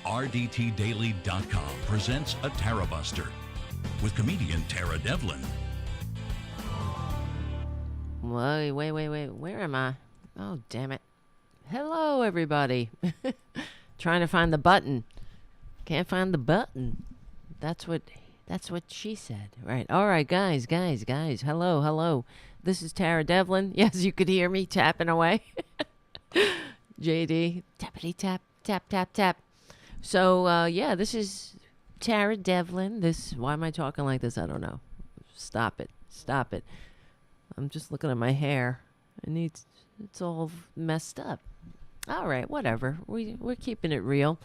RDTDaily.com presents a Tarabuster with comedian Tara Devlin. Wait, where am I? Oh, damn it. Hello, everybody. Trying to find the button. Can't find the button. That's what she said. Right. All right, guys. Hello. This is Tara Devlin. Yes, you could hear me tapping away. JD. Tappity tap, tap, tap, tap. So, this is Tara Devlin. Why am I talking like this? I don't know. Stop it. I'm just looking at my hair. It's all messed up. All right, whatever. We're keeping it real.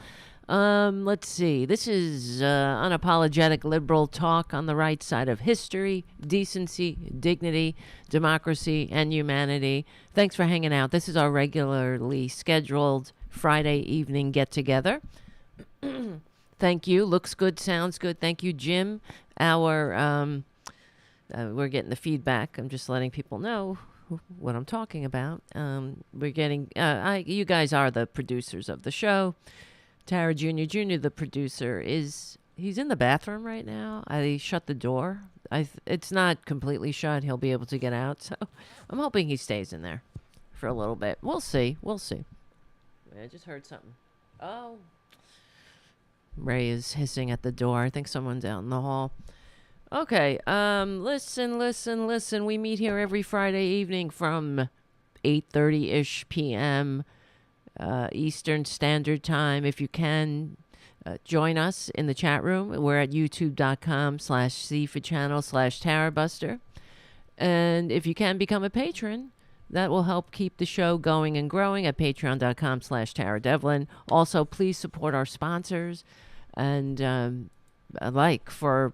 Let's see. This is unapologetic liberal talk on the right side of history, decency, dignity, democracy, and humanity. Thanks for hanging out. This is our regularly scheduled Friday evening get-together. Thank you. Looks good, sounds good. Thank you, Jim. We're getting the feedback. I'm just letting people know what I'm talking about. We're getting, you guys are the producers of the show. Tara Jr., the producer, he's in the bathroom right now. I shut the door. It's not completely shut. He'll be able to get out. So I'm hoping he stays in there for a little bit. We'll see. I just heard something. Oh. Ray is hissing at the door. I think someone's out in the hall. Okay, listen. We meet here every Friday evening from 8:30-ish p.m. Eastern Standard Time. If you can, join us in the chat room. We're at youtube.com/cforchannel/Tarabuster. And if you can become a patron, that will help keep the show going and growing at patreon.com/TaraDevlin. Also, please support our sponsors. And for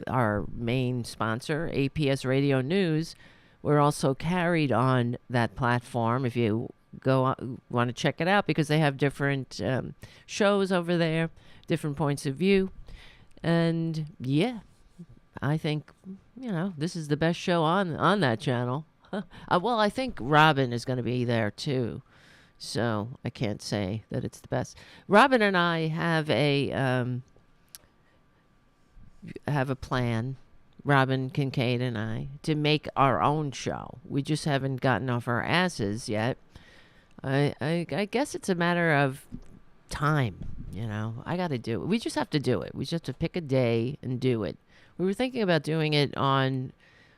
our main sponsor, APS Radio News, we're also carried on that platform if you want to check it out, because they have different shows over there, different points of view. And yeah, I think, this is the best show on that channel. Well, I think Robin is going to be there too, so I can't say that it's the best. Robin and I have a plan, Robin Kincaid and I, to make our own show. We just haven't gotten off our asses yet. I guess it's a matter of time, I got to do it. We just have to do it. We just have to pick a day and do it. We were thinking about doing it on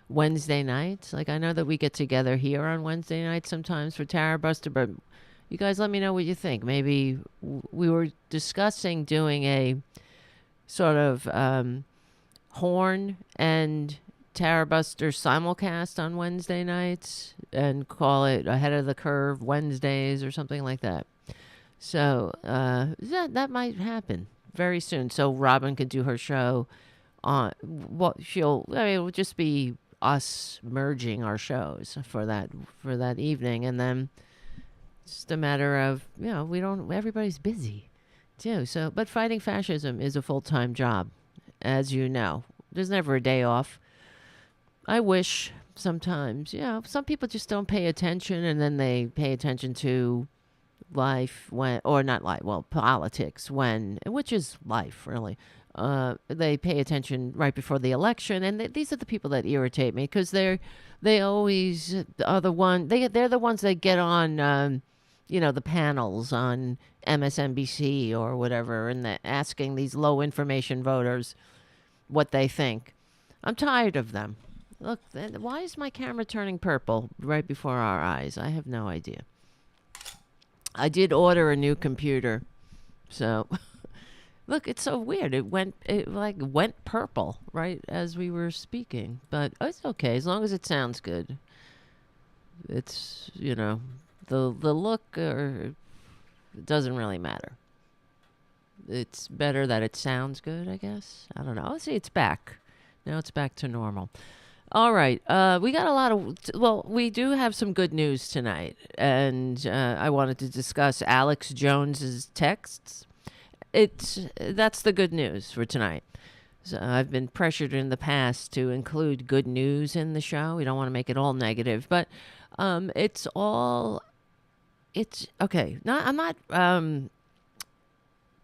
Wednesday nights. Like, I know that we get together here on Wednesday nights sometimes for Tarabuster, but you guys let me know what you think. Maybe we were discussing doing a sort of Horn and Tarabuster simulcast on Wednesday nights and call it Ahead of the Curve Wednesdays or something like that. So that might happen very soon. So Robin could do her show on it will just be us merging our shows for that evening, and then it's just a matter of everybody's busy too. So, but fighting fascism is a full-time job, as you know. There's never a day off. I wish sometimes, some people just don't pay attention, and then they pay attention to life politics which is life really. They pay attention right before the election, and these are the people that irritate me, because they always are the they're the ones that get on the panels on MSNBC or whatever, and they're asking these low information voters what they think. I'm tired of them. Look, why is my camera turning purple right before our eyes? I have no idea. I did order a new computer, so look, it's so weird. It went purple right as we were speaking, but it's okay as long as it sounds good. It's the look, or it doesn't really matter. It's better that it sounds good, I guess. I don't know. Let's see, it's back. Now it's back to normal. All right. We got we do have some good news tonight. And I wanted to discuss Alex Jones's texts. That's the good news for tonight. So I've been pressured in the past to include good news in the show. We don't want to make it all negative, but it's okay. I'm not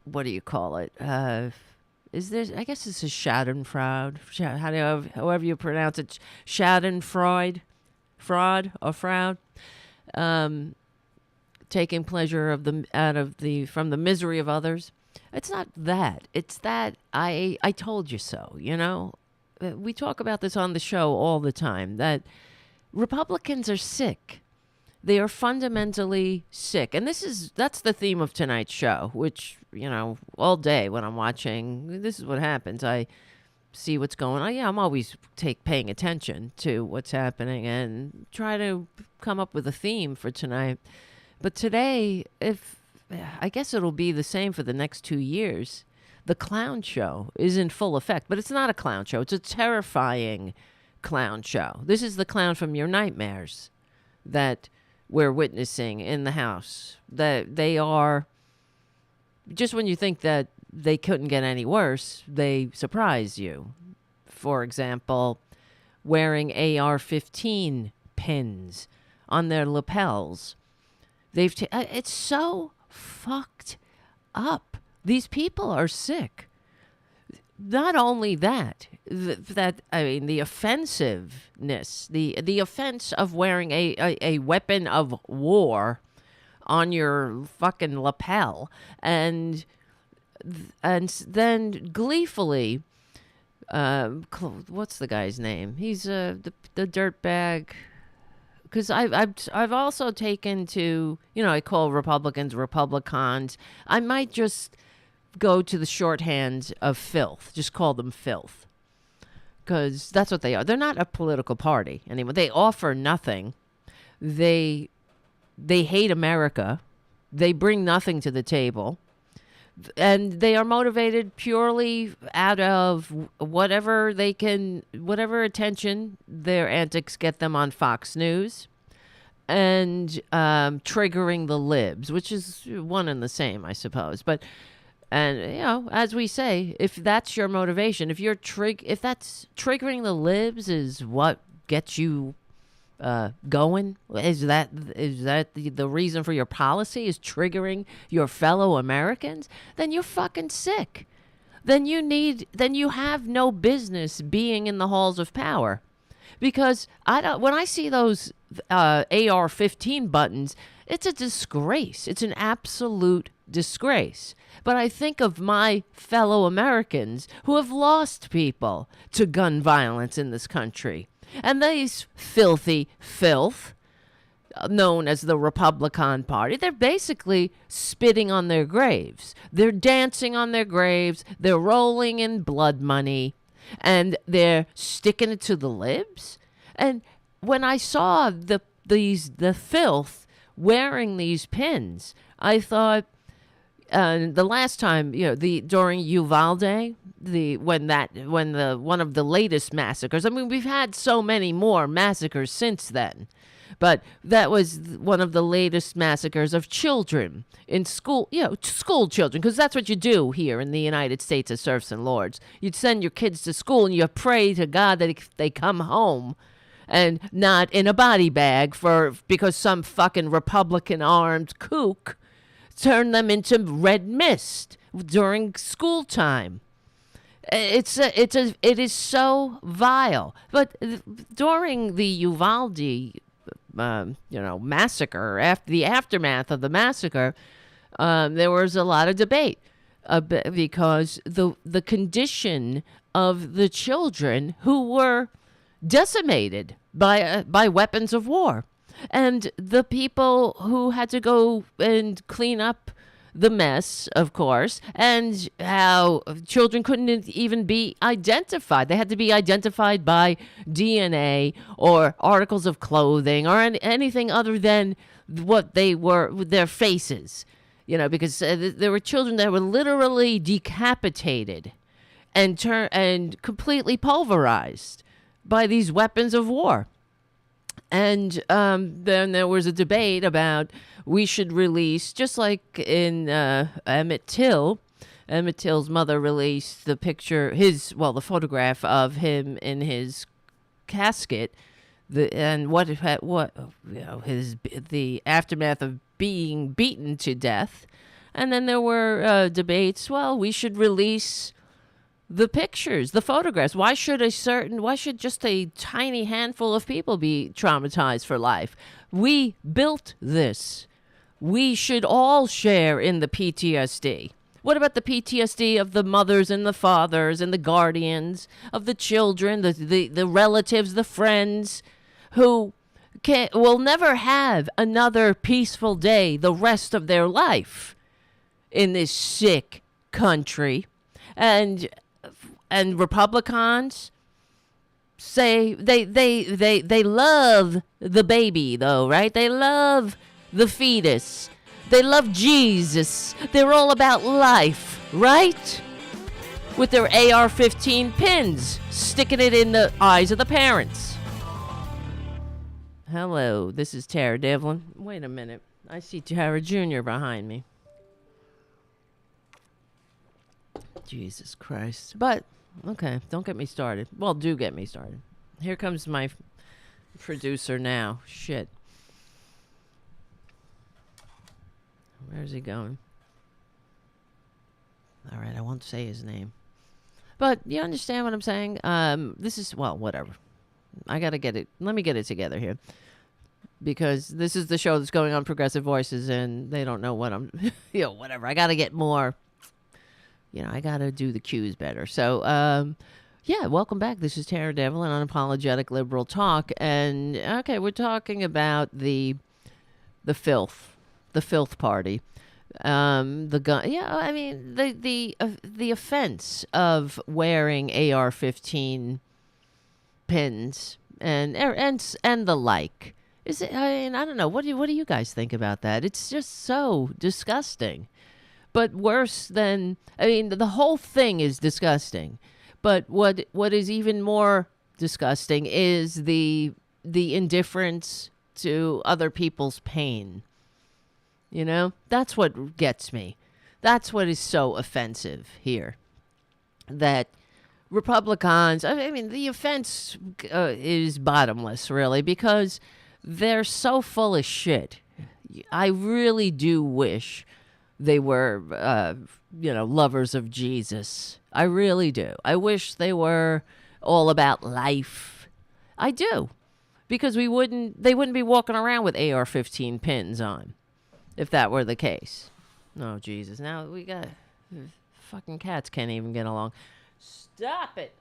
what do you call it? Is there? I guess it's a Schadenfreude. However you pronounce it, Schadenfreude, fraud or fraud. Taking pleasure from the misery of others. It's not that. It's that I told you so. We talk about this on the show all the time. That Republicans are sick. They are fundamentally sick. And that's the theme of tonight's show, which, all day when I'm watching, this is what happens. I see what's going on. Yeah, I'm always paying attention to what's happening and try to come up with a theme for tonight. But today, I guess it'll be the same for the next 2 years. The clown show is in full effect, but it's not a clown show. It's a terrifying clown show. This is the clown from your nightmares that we're witnessing in the House. That they are, just when you think that they couldn't get any worse, they surprise you. For example, wearing AR-15 pins on their lapels. It's so fucked up. These people are sick. Not only that, the offensiveness, the offense of wearing a weapon of war on your fucking lapel, and then gleefully, what's the guy's name? He's the dirtbag. Because I've also taken to, I call Republicans Republicons. I might just go to the shorthand of filth. Just call them filth. Because that's what they are. They're not a political party anymore. They offer nothing. They hate America. They bring nothing to the table. And they are motivated purely out of whatever attention their antics get them on Fox News, and triggering the libs, which is one and the same, I suppose. But, as we say, if that's your motivation, if that's triggering the libs is what gets you going, is that the reason for your policy, is triggering your fellow Americans, then you're fucking sick. Then you have no business being in the halls of power. Because when I see those AR-15 buttons, it's a disgrace. It's an absolute disgrace. But I think of my fellow Americans who have lost people to gun violence in this country. And these filthy filth, known as the Republican Party, they're basically spitting on their graves. They're dancing on their graves. They're rolling in blood money. And they're sticking it to the libs. And when I saw the filth wearing these pins, I thought, the last time, during Uvalde, one of the latest massacres. I mean, we've had so many more massacres since then, but that was one of the latest massacres of children in school. School children, because that's what you do here in the United States as serfs and lords. You'd send your kids to school and you pray to God that they come home and not in a body bag because some fucking Republican armed kook turn them into red mist during school time. It is so vile. But during the Uvalde, massacre, after the aftermath of the massacre, there was a lot of debate because the condition of the children who were decimated by weapons of war. And the people who had to go and clean up the mess, of course, and how children couldn't even be identified. They had to be identified by DNA or articles of clothing or anything other than what they were, their faces, because there were children that were literally decapitated and completely pulverized by these weapons of war. And then there was a debate about we should release, just like in Emmett Till. Emmett Till's mother released the photograph of him in his casket, the aftermath of being beaten to death. And then there were debates. Well, we should release the pictures, the photographs. Why should just a tiny handful of people be traumatized for life? We built this. We should all share in the PTSD. What about the PTSD of the mothers and the fathers and the guardians of the children, the relatives, the friends who will never have another peaceful day the rest of their life in this sick country? And Republicans say they love the baby, though, right? They love the fetus. They love Jesus. They're all about life, right? With their AR-15 pins, sticking it in the eyes of the parents. Hello, this is Tara Devlin. Wait a minute. I see Tara Jr. behind me. Jesus Christ. But, okay, don't get me started. Well, do get me started. Here comes my producer now. Shit. Where's he going? All right, I won't say his name. But you understand what I'm saying? This is, well, whatever. I got to get it. Let me get it together here. Because this is the show that's going on Progressive Voices, and they don't know what I'm, whatever. I got to get more, I got to do the cues better. So, yeah, welcome back. This is Tara Devlin, Unapologetic Liberal Talk. And, okay, we're talking about the filth party. The gun. Yeah, I mean, the offense of wearing AR-15 pins and the like. Is it? I mean, I don't know. What do you guys think about that? It's just so disgusting. But worse than, I mean, the whole thing is disgusting. But what is even more disgusting is the indifference to other people's pain. That's what gets me. That's what is so offensive here. That Republicans, I mean, the offense is bottomless, really, because they're so full of shit. I really do wish they were, lovers of Jesus. I really do. I wish they were all about life. I do. Because they wouldn't be walking around with AR-15 pins on, if that were the case. Oh, Jesus. Now we got, fucking cats can't even get along. Stop it.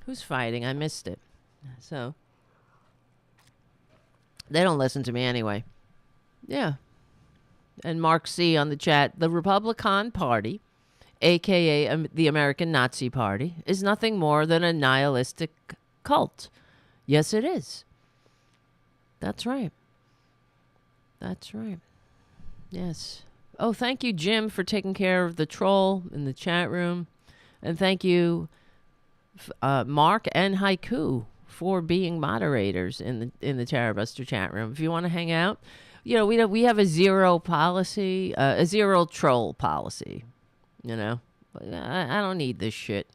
Who's fighting? I missed it. So, they don't listen to me anyway. Yeah. And Mark C. on the chat, the Republican Party, a.k.a. the American Nazi Party, is nothing more than a nihilistic cult. Yes, it is. That's right. That's right. Yes. Oh, thank you, Jim, for taking care of the troll in the chat room. And thank you, Mark and Haiku, for being moderators in the Tarabuster chat room. If you want to hang out, we have a zero policy, a zero troll policy. I don't need this shit.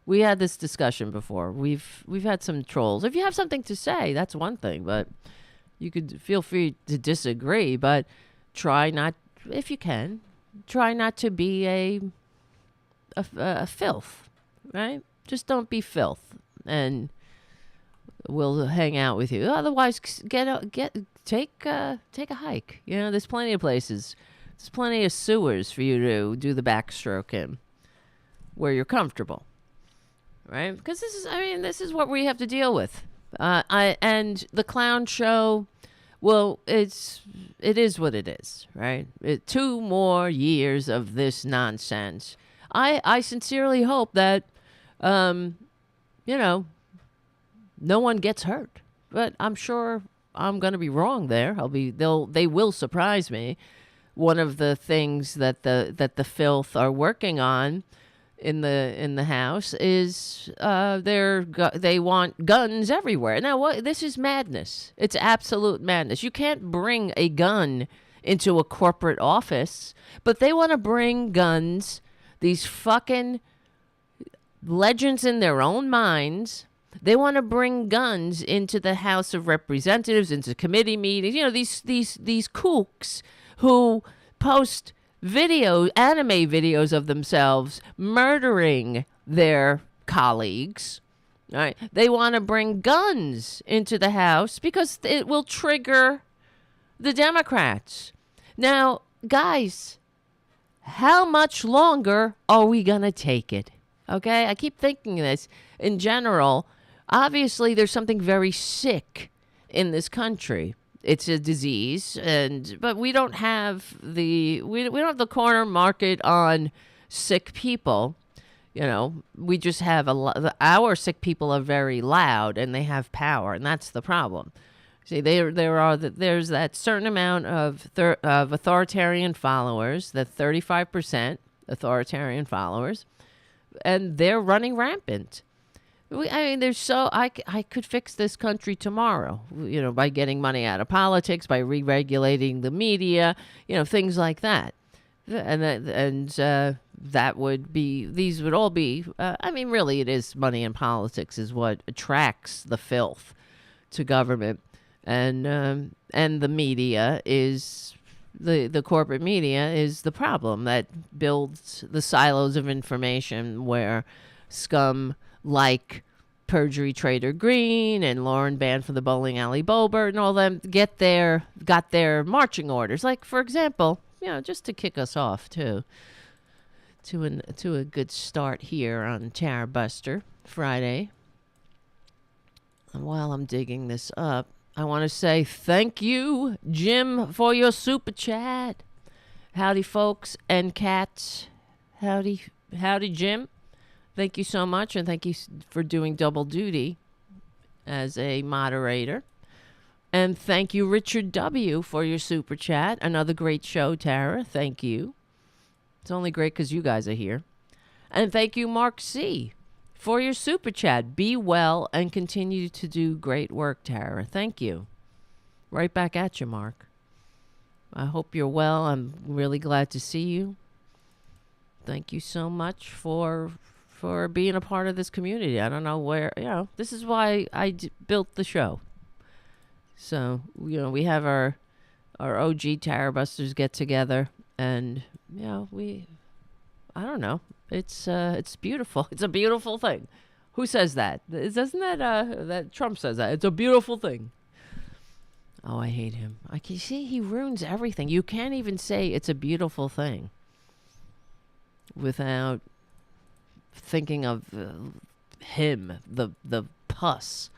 We had this discussion before. We've had some trolls. If you have something to say, that's one thing, but you could feel free to disagree, but try not, if you can, try not to be a filth, right? Just don't be filth, and we'll hang out with you. Otherwise, take a hike. There's plenty of places. There's plenty of sewers for you to do the backstroke in, where you're comfortable, right? Because this is what we have to deal with. And the clown show, well, it is what it is, right? 2 more years of this nonsense. I sincerely hope that, no one gets hurt. But I'm sure I'm going to be wrong there. They will surprise me. One of the things that the filth are working on in the House is they want guns everywhere. Now, this is madness. It's absolute madness. You can't bring a gun into a corporate office, but they want to bring guns, these fucking legends in their own minds. They want to bring guns into the House of Representatives, into committee meetings. These kooks who post anime videos of themselves murdering their colleagues. All right. They want to bring guns into the House because it will trigger the Democrats. Now, guys, how much longer are we going to take it? Okay? I keep thinking this. In general, obviously there's something very sick in this country. It's a disease, but we don't have we don't have the corner market on sick people. You know, we just have our sick people are very loud and they have power, and that's the problem. See, there's that certain amount of authoritarian followers, the 35% authoritarian followers, and they're running rampant. I could fix this country tomorrow, you know, by getting money out of politics, by re-regulating the media, you know, things like that. That would be, these would all be, really it is money in politics is what attracts the filth to government. And the media is, the corporate media is the problem that builds the silos of information where scum like Perjury Trader Green and Lauren Band for the Bowling Alley Bobert and all them got their marching orders. Like, for example, you know, just to kick us off to a good start here on Tarabuster Friday. And while I'm digging this up, I want to say thank you, Jim, for your super chat. Howdy, folks and cats. Howdy, Jim. Thank you so much, and thank you for doing double duty as a moderator. And thank you, Richard W., for your super chat. Another great show, Tara. Thank you. It's only great because you guys are here. And thank you, Mark C., for your super chat. Be well and continue to do great work, Tara. Thank you. Right back at you, Mark. I hope you're well. I'm really glad to see you. Thank you so much for being a part of this community. I don't know where, you know, this is why I built the show. So, you know, we have our OG Tarabusters get together, and, you know, I don't know. It's beautiful. It's a beautiful thing. Who says that? Doesn't that Trump says that? It's a beautiful thing. Oh, I hate him. I can see he ruins everything. You can't even say it's a beautiful thing without thinking of him, the pus.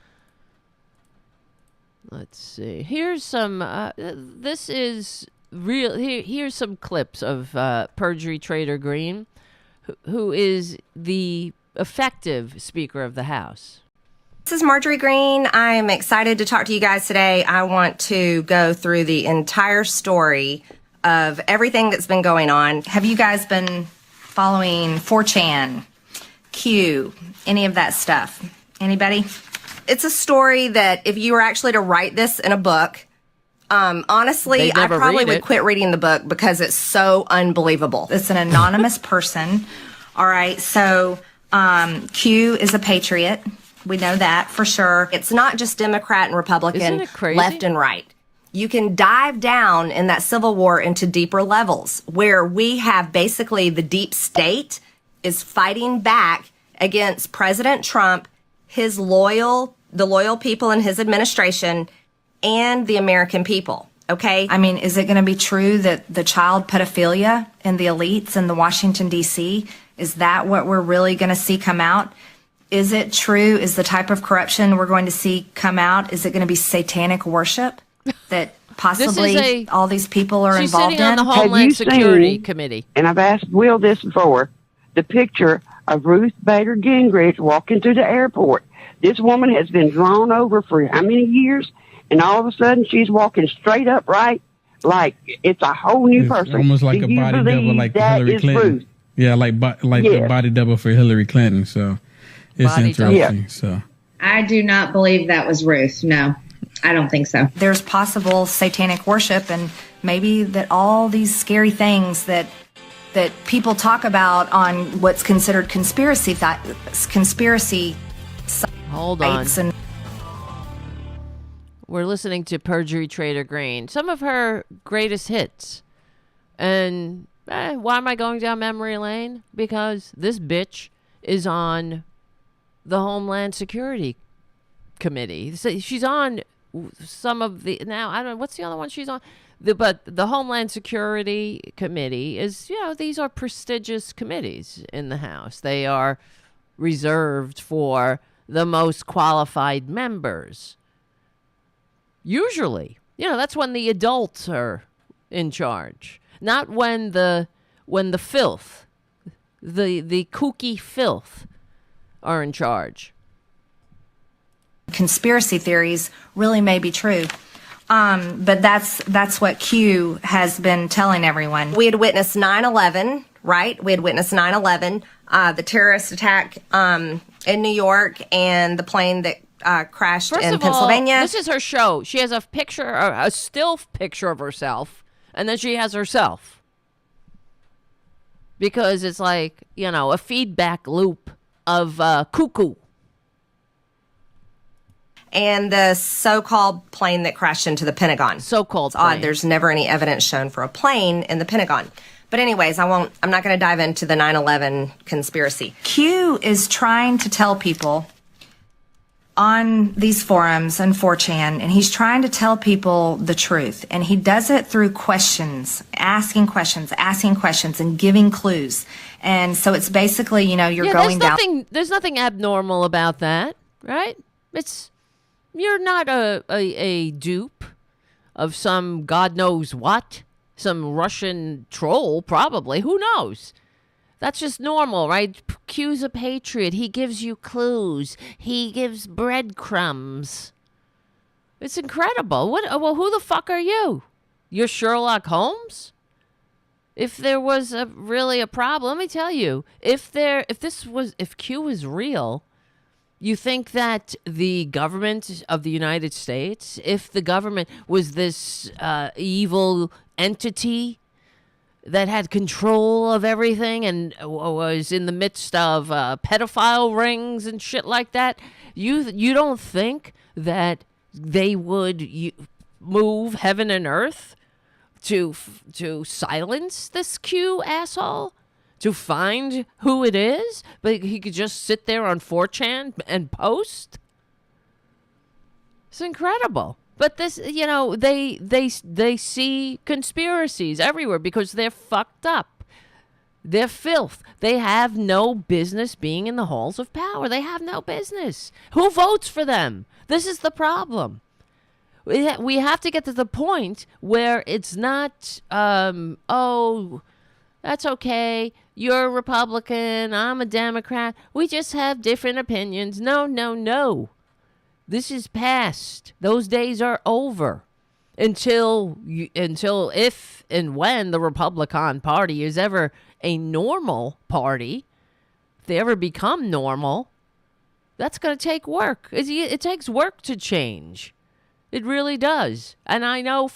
Let's see. Here's some. This is real. Here's some clips of Perjury Trader Green, who is the effective Speaker of the House. This is Marjorie Green. I'm excited to talk to you guys today. I want to go through the entire story of everything that's been going on. Have you guys been following 4chan, Q, any of that stuff? Anybody? It's a story that if you were actually to write this in a book, honestly, I probably would quit reading the book because it's so unbelievable. It's an anonymous person. All right. So Q is a patriot. We know that for sure. It's not just Democrat and Republican, left and right. You can dive down in that Civil War into deeper levels where we have basically the deep state is fighting back against President Trump, the loyal people in his administration, and the American people. Okay? I mean, is it going to be true that the child pedophilia in the elites in the Washington, D.C., is that what we're really going to see come out? Is it true? Is the type of corruption we're going to see come out, is it going to be satanic worship that possibly all these people are involved in? She's sitting on the Homeland Security Committee. And I've asked Will this before, the picture of Ruth Bader Gingrich walking through the airport. This woman has been drawn over for how many years? And all of a sudden she's walking straight upright like it's a whole new person. Almost like a body double like Hillary Clinton. Ruth? Yeah, like the body double for Hillary Clinton. So it's interesting. Yeah. So I do not believe that was Ruth. No, I don't think so. There's possible satanic worship, and maybe that all these scary things that people talk about on what's considered conspiracy. Hold on. We're listening to Perjury Trader Green. Some of her greatest hits. And why am I going down memory lane? Because this bitch is on the Homeland Security Committee. So she's on some of the, now I don't know, what's the other one she's on? But the Homeland Security Committee is, these are prestigious committees in the House. They are reserved for the most qualified members. Usually, that's when the adults are in charge, not when the filth, the kooky filth are in charge. Conspiracy theories really may be true. But that's what Q has been telling everyone. We had witnessed 9/11, right? We had witnessed 9/11, the terrorist attack in New York, and the plane that crashed in Pennsylvania. This is her show. She has a picture, a still picture of herself, and then she has herself. Because it's like, a feedback loop of cuckoo. And the so-called plane that crashed into the Pentagon. So-called It's odd. plane. There's never any evidence shown for a plane in the Pentagon. But anyways, I'm not going to dive into the 9/11 conspiracy. Q is trying to tell people on these forums and 4chan, and he's trying to tell people the truth. And he does it through questions, asking questions, and giving clues. And so it's basically, you're going down. There's nothing abnormal about that, right? You're not a dupe of some God knows what, some Russian troll, probably. Who knows? That's just normal, right? Q's a patriot. He gives you clues. He gives breadcrumbs. It's incredible. Well, who the fuck are you? You're Sherlock Holmes? If there was really a problem, let me tell you. If Q was real, you think that the government of the United States, if the government was this evil entity that had control of everything and was in the midst of pedophile rings and shit like that, you don't think that they would move heaven and earth to silence this Q asshole? To find who it is, but he could just sit there on 4chan and post. It's incredible. But this, they see conspiracies everywhere because they're fucked up. They're filth. They have no business being in the halls of power. They have no business. Who votes for them? This is the problem. We have to get to the point where it's not, that's okay. You're a Republican. I'm a Democrat. We just have different opinions. No. This is past. Those days are over. Until if and when the Republican Party is ever a normal party, if they ever become normal, that's going to take work. It takes work to change. It really does. And I know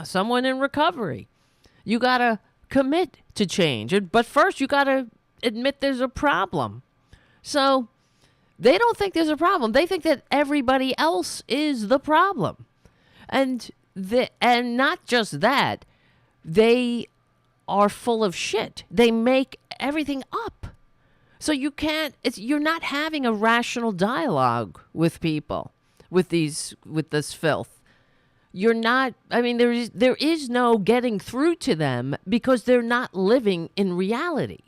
someone in recovery. You got to commit to change. But first, you got to admit there's a problem. So they don't think there's a problem. They think that everybody else is the problem. And not just that, they are full of shit. They make everything up. So you're not having a rational dialogue with people, with this filth. You're not, there is no getting through to them because they're not living in reality.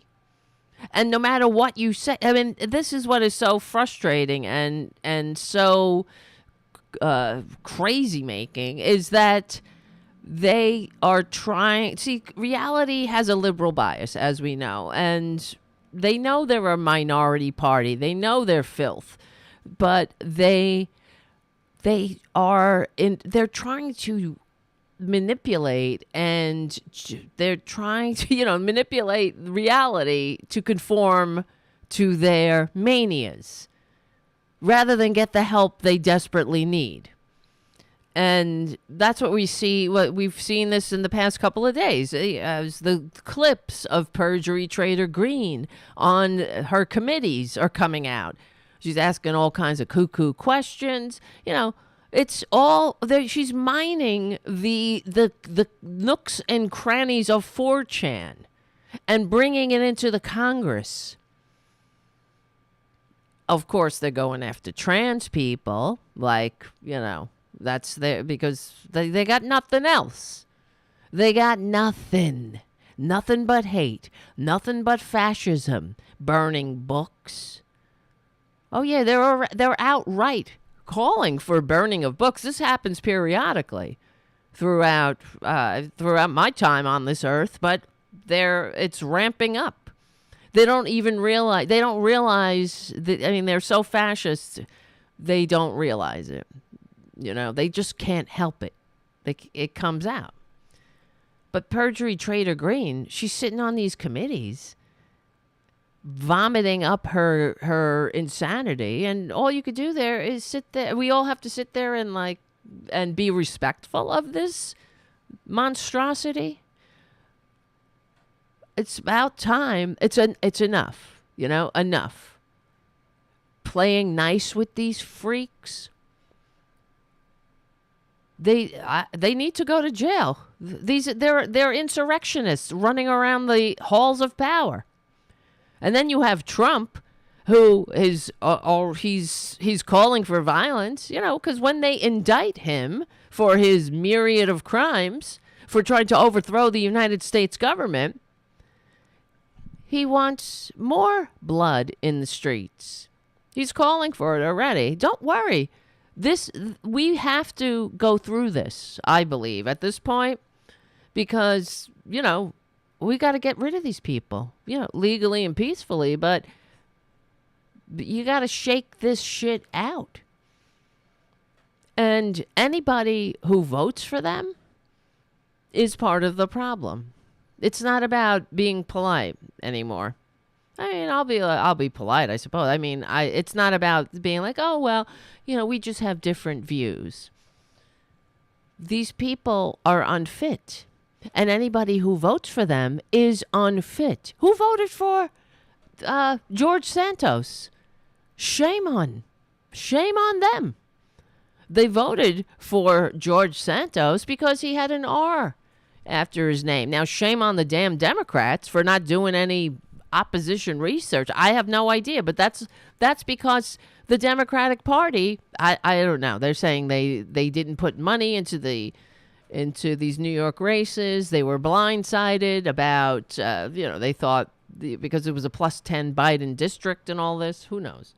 And no matter what you say, this is what is so frustrating and so crazy making is that they are trying, reality has a liberal bias, as we know, and they know they're a minority party. They know they're filth, but they're trying to manipulate, and they're trying to manipulate reality to conform to their manias rather than get the help they desperately need. And that's what we see. We've seen this in the past couple of days as the clips of perjury trader Green on her committees are coming out. She's asking all kinds of cuckoo questions. It's all there. She's mining the nooks and crannies of 4chan and bringing it into the Congress. Of course, they're going after trans people, like, that's there because they got nothing else. They got nothing but hate, nothing but fascism, burning books. Oh yeah, they're outright calling for burning of books. This happens periodically throughout my time on this earth, but it's ramping up. They don't realize that. I mean, they're so fascist, they don't realize it. They just can't help it. It comes out. But Perjury Trader Green, she's sitting on these committees, vomiting up her insanity, and all you could do there is sit there. We all have to sit there and be respectful of this monstrosity. It's about time. It's enough. Enough. Playing nice with these freaks. They need to go to jail. They're insurrectionists running around the halls of power. And then you have Trump, who is he's calling for violence, because when they indict him for his myriad of crimes for trying to overthrow the United States government, he wants more blood in the streets. He's calling for it already. Don't worry. We have to go through this, I believe, at this point, because, we got to get rid of these people, legally and peacefully, but you got to shake this shit out. And anybody who votes for them is part of the problem. It's not about being polite anymore. I mean, I'll be polite, I suppose. I mean, it's not about being like, oh, well, we just have different views. These people are unfit. And anybody who votes for them is unfit. Who voted for George Santos? Shame on them. They voted for George Santos because he had an R after his name. Now, shame on the damn Democrats for not doing any opposition research. I have no idea, but that's because the Democratic Party, I don't know. They're saying they didn't put money into these New York races. They were blindsided about, they thought because it was a +10 Biden district and all this. Who knows?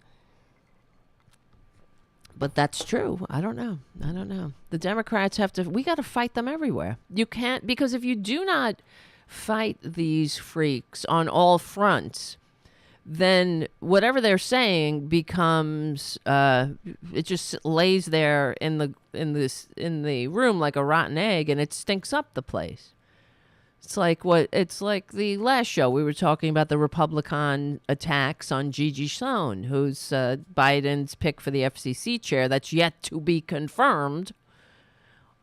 But that's true. I don't know. The Democrats we got to fight them everywhere. You can't, because if you do not fight these freaks on all fronts, then whatever they're saying becomes it just lays there in the room like a rotten egg, and it stinks up the place. It's like the last show we were talking about, the Republican attacks on Gigi Sohn, who's Biden's pick for the FCC chair that's yet to be confirmed.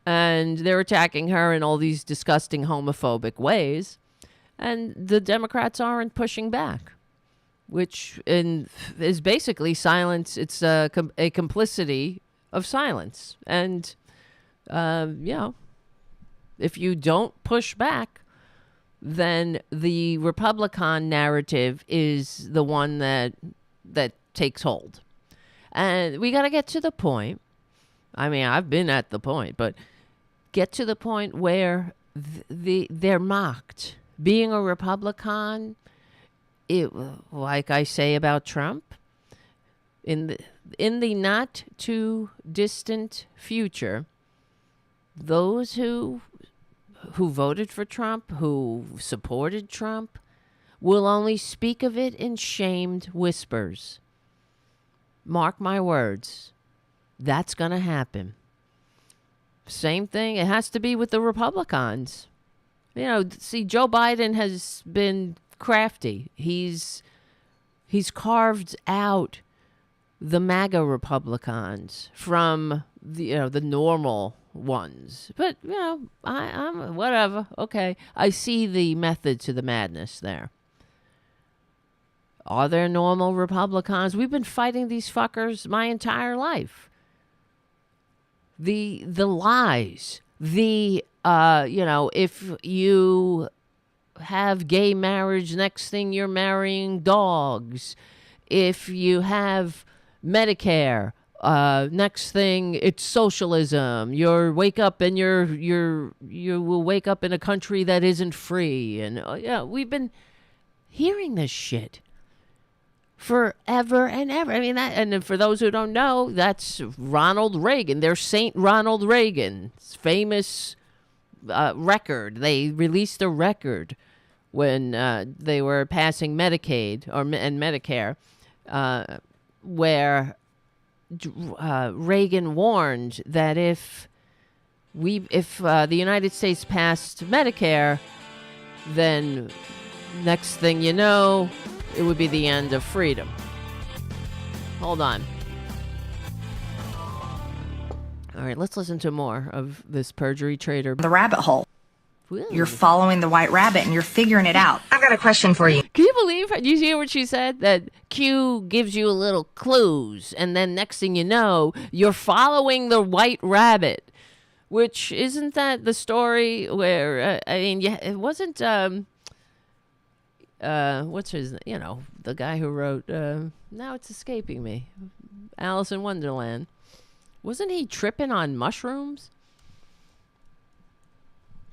And they're attacking her in all these disgusting homophobic ways. And the Democrats aren't pushing back, which is basically silence. It's a complicity of silence. And, if you don't push back, then the Republican narrative is the one that takes hold. And we got to get to the point. I mean, I've been at the point, but get to the point where they're mocked. Being a Republican, like I say about Trump, in the not too distant future, those who voted for Trump, who supported Trump, will only speak of it in shamed whispers. Mark my words. That's going to happen. Same thing. It has to be with the Republicans. See, Joe Biden has been crafty. He's carved out the MAGA Republicans from the normal ones. But I'm whatever. Okay, I see the method to the madness there. Are there normal Republicans? We've been fighting these fuckers my entire life. the lies, if you have gay marriage, next thing you're marrying dogs. If you have Medicare, next thing it's socialism. You wake up and you will wake up in a country that isn't free. And we've been hearing this shit forever and ever. I mean, and for those who don't know, that's Ronald Reagan. There's Saint Ronald Reagan's famous record. They released a record when they were passing Medicaid and Medicare, where Reagan warned that if the United States passed Medicare, then next thing you know, it would be the end of freedom. Hold on. All right, let's listen to more of this perjury trader. The rabbit hole. Woo. You're following the white rabbit and you're figuring it out. I've got a question for you. Can you believe? Did you hear what she said? That Q gives you a little clues, and then next thing you know, you're following the white rabbit. Which, isn't that the story where, it wasn't, what's his, the guy who wrote, now it's escaping me, Alice in Wonderland. Wasn't he tripping on mushrooms?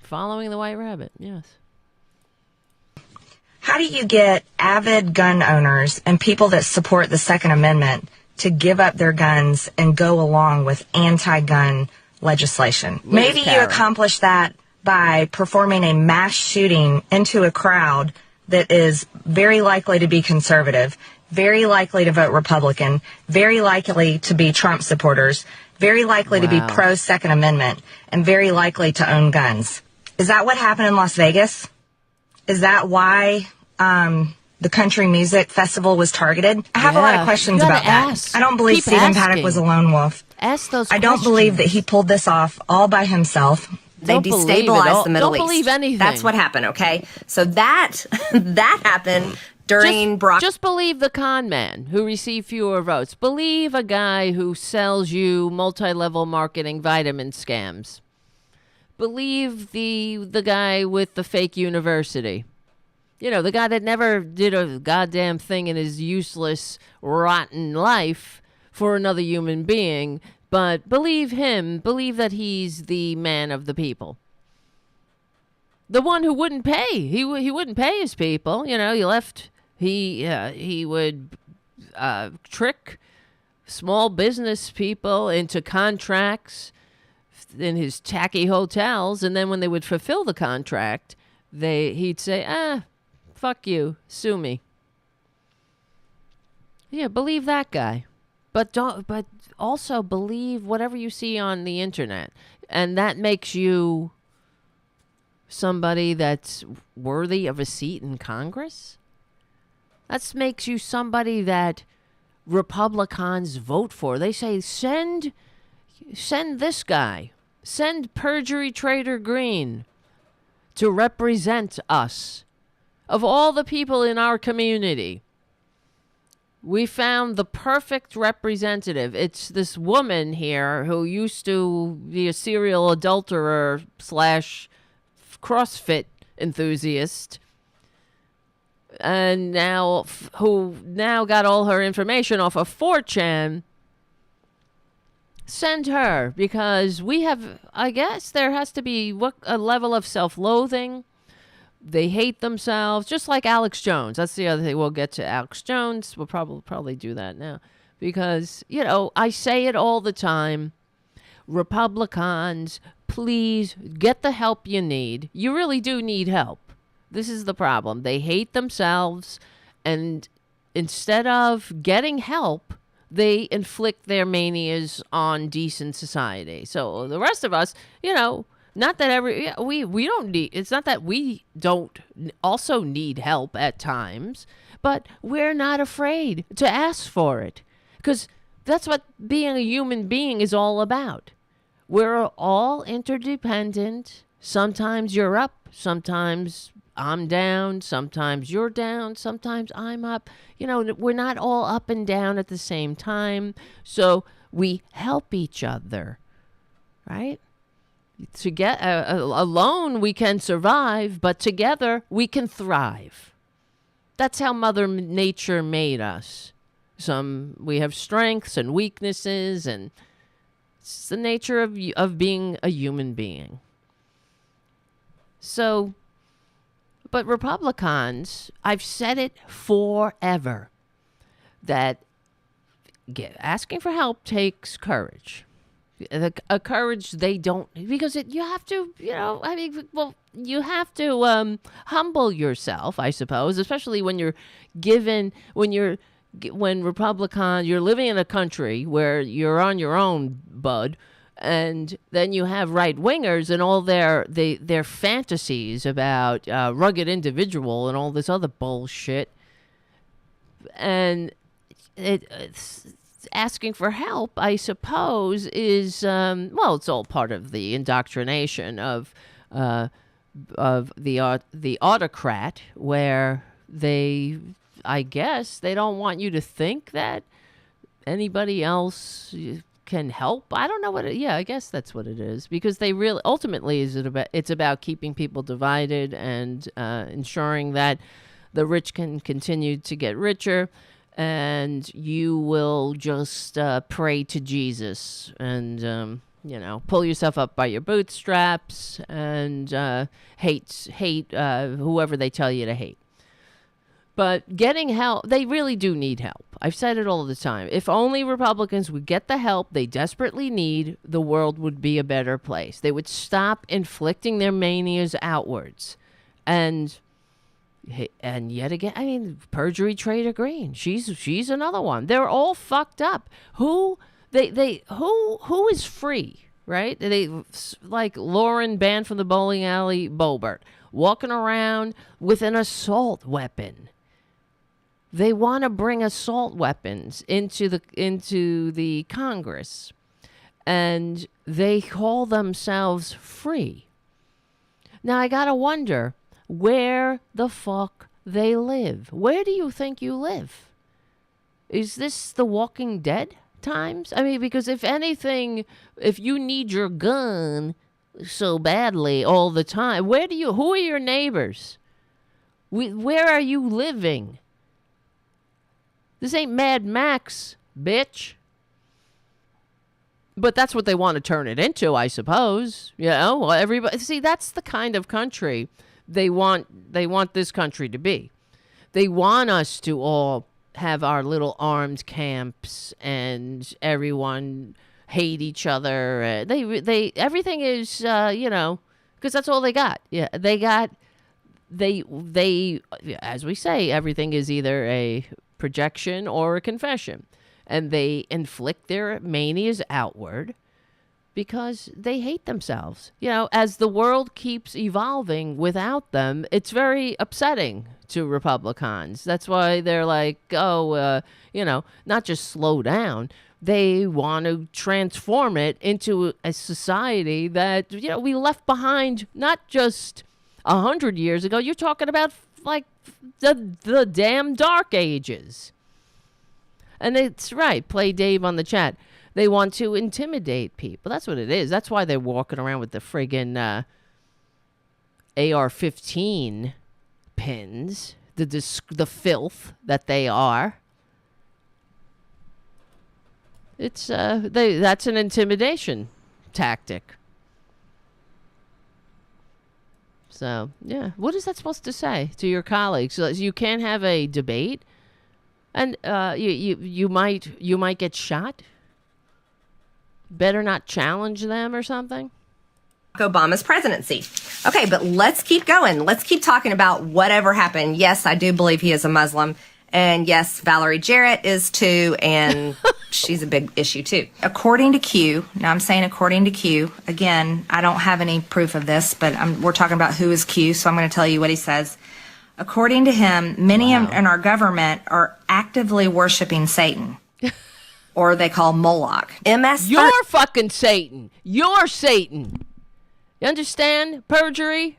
Following the white rabbit, yes. How do you get avid gun owners and people that support the Second Amendment to give up their guns and go along with anti-gun legislation? Maybe you accomplish that by performing a mass shooting into a crowd that is very likely to be conservative, very likely to vote Republican, very likely to be Trump supporters, very likely to be pro-Second Amendment, and very likely to own guns. Is that what happened in Las Vegas? Is that why the country music festival was targeted? I have a lot of questions about that. I don't believe Stephen Paddock was a lone wolf. Ask those I don't believe that he pulled this off all by himself. They destabilized the Middle East. Don't believe anything. That's what happened, okay? So that happened during Brock. Just believe the con man who received fewer votes. Believe a guy who sells you multi-level marketing vitamin scams. Believe the guy with the fake university. The guy that never did a goddamn thing in his useless, rotten life for another human being. But believe him. Believe that he's the man of the people. The one who wouldn't pay. He wouldn't pay his people. He would trick small business people into contracts in his tacky hotels, and then when they would fulfill the contract, he'd say, fuck you, sue me. Yeah, believe that guy. But also believe whatever you see on the internet. And that makes you somebody that's worthy of a seat in Congress? That makes you somebody that Republicans vote for. They say, send this guy. Send perjury trader Green to represent us. Of all the people in our community, we found the perfect representative. It's this woman here who used to be a serial adulterer / CrossFit enthusiast, and who now got all her information off of 4chan. Send her, because we have, I guess there has to be a level of self-loathing. They hate themselves, just like Alex Jones. That's the other thing. We'll get to Alex Jones. We'll probably do that now. Because, I say it all the time. Republicans, please get the help you need. You really do need help. This is the problem. They hate themselves, and instead of getting help, they inflict their manias on decent society. So the rest of us, not that we don't need, it's not that we don't also need help at times, but we're not afraid to ask for it, because that's what being a human being is all about. We're all interdependent. Sometimes you're up, sometimes I'm down, sometimes you're down, sometimes I'm up. We're not all up and down at the same time. So we help each other. right? Alone we can survive, but together we can thrive. That's how Mother Nature made us. We have strengths and weaknesses, and it's the nature of being a human being. So, but Republicans, I've said it forever, that asking for help takes courage. A courage they don't, because you have to, you have to humble yourself, I suppose, especially when you're Republican, you're living in a country where you're on your own, bud, and then you have right-wingers and all their fantasies about rugged individual and all this other bullshit. And it's asking for help, I suppose, is it's all part of the indoctrination of the autocrat, where I guess they don't want you to think that anybody else can help. I don't know what I guess that's what it is, because they really ultimately it's about keeping people divided and ensuring that the rich can continue to get richer, and you will just pray to Jesus and pull yourself up by your bootstraps and hate whoever they tell you to hate. But getting help, they really do need help. I've said it all the time. If only Republicans would get the help they desperately need, the world would be a better place. They would stop inflicting their manias outwards. And yet again, perjury Trader Green. She's another one. They're all fucked up. Who is free, right? They like Lauren banned from the bowling alley, Boebert, walking around with an assault weapon. They want to bring assault weapons into the Congress, and they call themselves free. Now I gotta wonder where the fuck they live. Where do you think you live? Is this The Walking Dead times? I mean, because if anything, if you need your gun so badly all the time, who are your neighbors? Where are you living? This ain't Mad Max, bitch. But that's what they want to turn it into, I suppose. Well, everybody, see, that's the kind of country they want this country to be. They want us to all have our little armed camps and everyone hate each other. They everything is because that's all they got. Yeah, they as we say, everything is either a projection or a confession, and they inflict their manias outward because they hate themselves. As the world keeps evolving without them, it's very upsetting to Republicans. That's why they're like, not just slow down. They want to transform it into a society that, we left behind not just 100 years ago. You're talking about like the damn Dark Ages. And it's right. Play Dave on the chat. They want to intimidate people. That's what it is. That's why they're walking around with the friggin' AR-15 pins. The filth that they are. It's that's an intimidation tactic. So, yeah. What is that supposed to say to your colleagues? So you can't have a debate, and you might get shot. Better not challenge them or something. Obama's presidency. Okay, but let's keep going. Let's keep talking about whatever happened. Yes, I do believe he is a Muslim. And yes, Valerie Jarrett is too, and she's a big issue too. According to Q, now I'm saying according to Q, again, I don't have any proof of this, but we're talking about who is Q, so I'm going to tell you what he says. According to him, many in our government are actively worshiping Satan, or they call Moloch. You're fucking Satan. You're Satan. You understand? Perjury?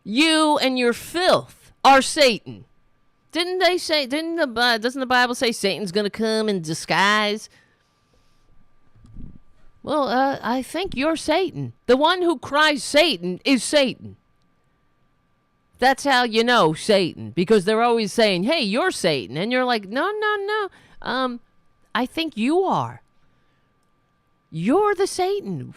You and your filth are Satan. Didn't they say, doesn't the Bible say Satan's going to come in disguise? Well, I think you're Satan. The one who cries Satan is Satan. That's how you know Satan, because they're always saying, hey, you're Satan. And you're like, no. I think you are. You're the Satan.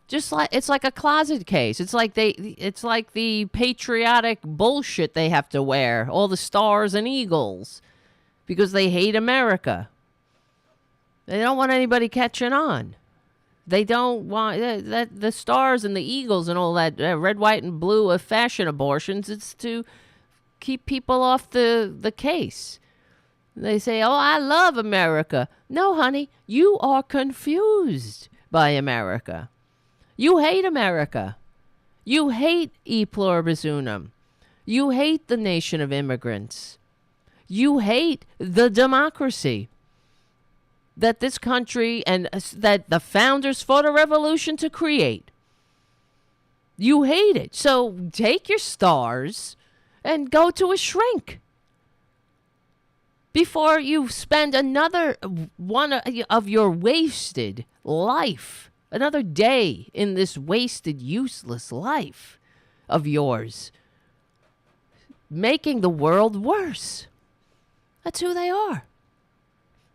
Just like it's like a closet case. It's like the patriotic bullshit they have to wear, all the stars and eagles, because they hate America. They don't want anybody catching on. They don't want that the stars and the eagles and all that red, white, and blue of fashion abortions. It's to keep people off the case. They say, "Oh, I love America." No, honey, you are confused by America. You hate America. You hate e pluribus unum. You hate the nation of immigrants. You hate the democracy that this country and that the founders fought a revolution to create. You hate it. So take your stars and go to a shrink before you spend another one of your wasted life, another day in this wasted, useless life of yours, making the world worse. That's who they are.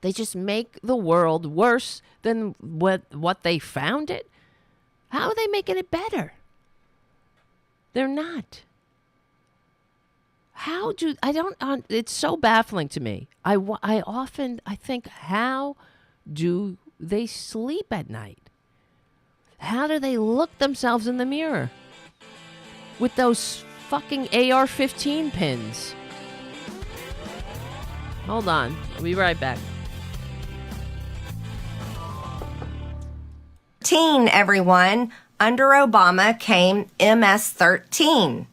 They just make the world worse than what they found it. How are they making it better? They're not. It's so baffling to me. I often think, how do they sleep at night? How do they look themselves in the mirror with those fucking AR-15 pins? Hold on. I'll be right back. Everyone, under Obama came MS-13.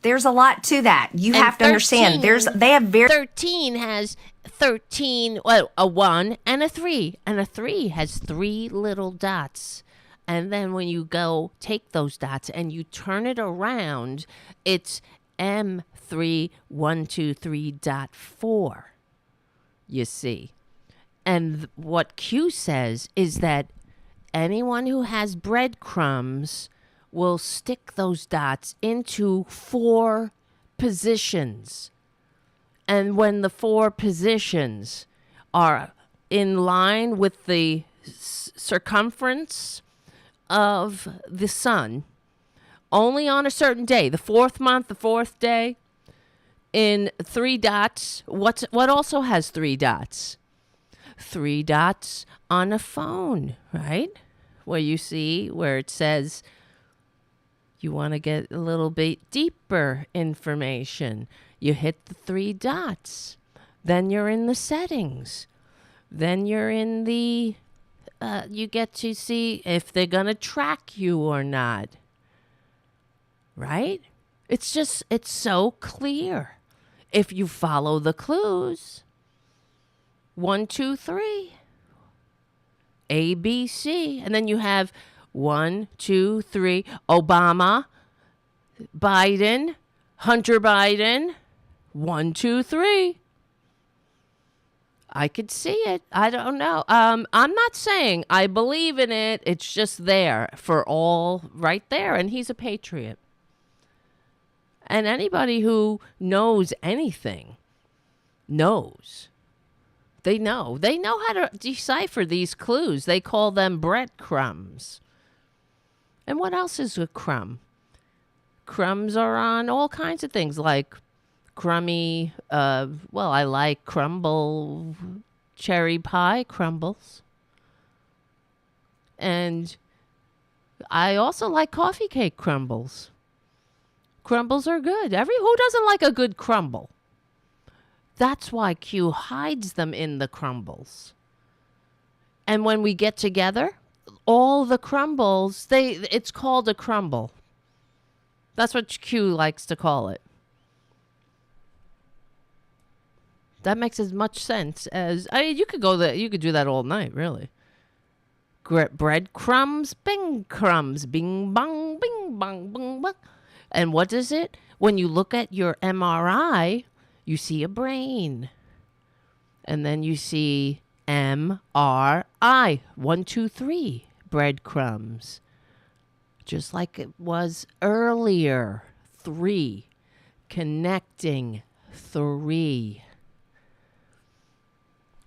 There's a lot to that. You have to understand. 13 has 13, well, a 1 and a 3. And a 3 has 3 little dots. And then when you go take those dots and you turn it around, it's M3123.4. You see. And what Q says is that anyone who has breadcrumbs will stick those dots into 4 positions. And when the 4 positions are in line with the circumference of the sun, only on a certain day, the 4th month, the 4th day, in 3 dots, what also has 3 dots? 3 dots on a phone, right? Where you see where it says you want to get a little bit deeper information. You hit the 3 dots. Then you're in the settings. Then you're in the, you get to see if they're going to track you or not. Right? It's so clear. If you follow the clues. 1, 2, 3. A, B, C. And then you have 1, 2, 3. Obama, Biden, Hunter Biden. 1, 2, 3. I could see it. I don't know. I'm not saying I believe in it. It's just there for all right there. And he's a patriot. And anybody who knows anything knows. They know. They know how to decipher these clues. They call them breadcrumbs. And what else is a crumb? Crumbs are on all kinds of things like crummy, I like crumble, cherry pie crumbles. And I also like coffee cake crumbles. Crumbles are good. Who doesn't like a good crumble? That's why Q hides them in the crumbles. And when we get together, all the crumbles, it's called a crumble. That's what Q likes to call it. That makes as much sense as you could do that all night, really. Breadcrumbs, bing crumbs, bing bong, bing bong, bing bong. And what is it? When you look at your MRI, you see a brain. And then you see MRI. 1, 2, 3. Breadcrumbs. Just like it was earlier. 3. Connecting. 3.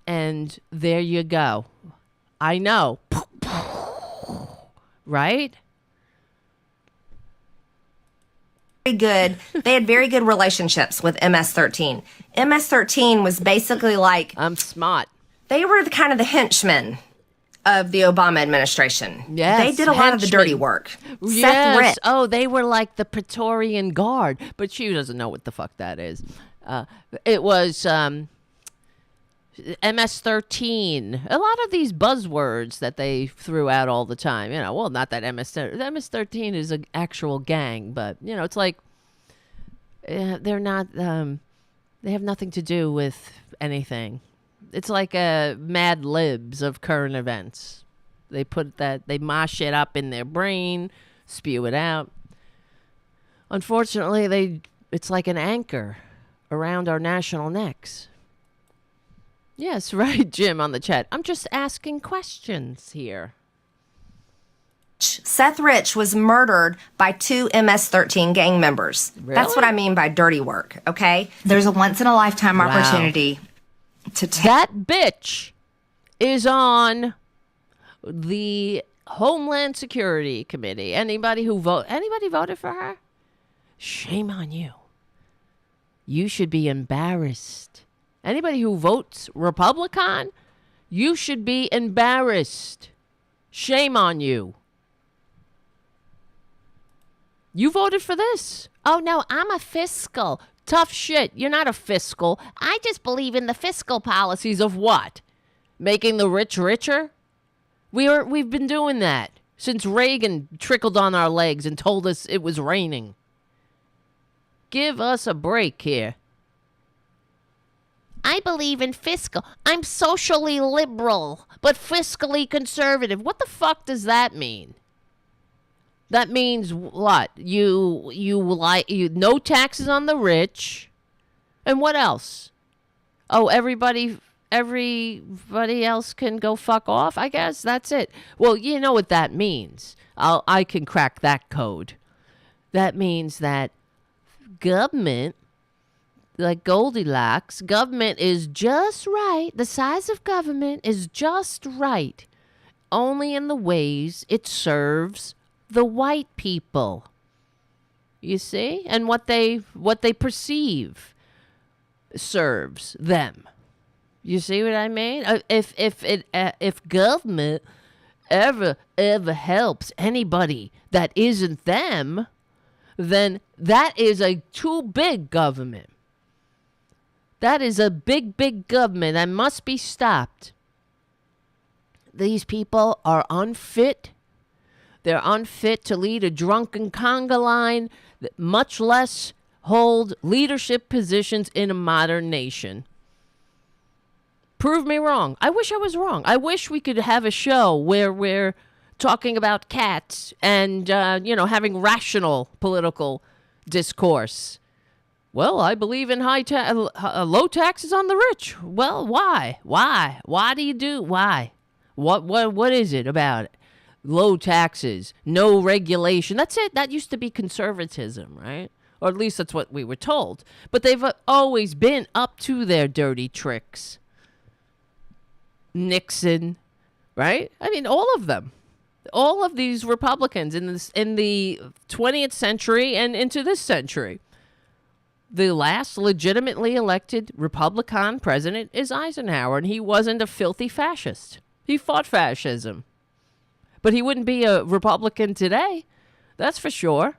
And there you go. I know. Right? Good. They had very good relationships with MS-13. MS-13 was basically like, I'm smart. They were kind of the henchmen of the Obama administration. Yes, they did a lot of the dirty work. Yes. Seth Rich. Oh, they were like the Praetorian Guard, but she doesn't know what the fuck that is. It was MS-13. A lot of these buzzwords that they threw out all the time. You know, well, not that MS-13 is an actual gang, but, you know, it's like they're not, they have nothing to do with anything. It's like Mad Libs of current events. They mosh it up in their brain, spew it out. Unfortunately, it's like an anchor around our national necks. Yes, right, Jim on the chat. I'm just asking questions here. Seth Rich was murdered by 2 MS-13 gang members. Really? That's what I mean by dirty work, okay? There's a once-in-a-lifetime opportunity to take... That bitch is on the Homeland Security Committee. Anybody voted for her? Shame on you. You should be embarrassed. Anybody who votes Republican, you should be embarrassed. Shame on you. You voted for this. Oh, no, I'm a fiscal. Tough shit. You're not a fiscal. I just believe in the fiscal policies of what? Making the rich richer? We've been doing that since Reagan trickled on our legs and told us it was raining. Give us a break here. I believe in fiscal. I'm socially liberal, but fiscally conservative. What the fuck does that mean? That means what? You no taxes on the rich. And what else? Oh, everybody else can go fuck off, I guess. That's it. Well, you know what that means. I can crack that code. That means that government, like Goldilocks, government is just right. The size of government is just right. Only in the ways it serves the white people. You see? And what they perceive serves them. You see what I mean? If government ever helps anybody that isn't them, then that is a too big government. That is a big government that must be stopped. These people are unfit. They're unfit to lead a drunken conga line, much less hold leadership positions in a modern nation. Prove me wrong. I wish I was wrong. I wish we could have a show where we're talking about cats and, having rational political discourse. Well, I believe in low taxes on the rich. Well, why? Why? Why do you do? Why? What is it about it? Low taxes, no regulation. That's it. That used to be conservatism, right? Or at least that's what we were told. But they've always been up to their dirty tricks. Nixon, right? I mean, all of them. All of these Republicans in the 20th century and into this century. The last legitimately elected Republican president is Eisenhower, and he wasn't a filthy fascist. He fought fascism. But he wouldn't be a Republican today. That's for sure.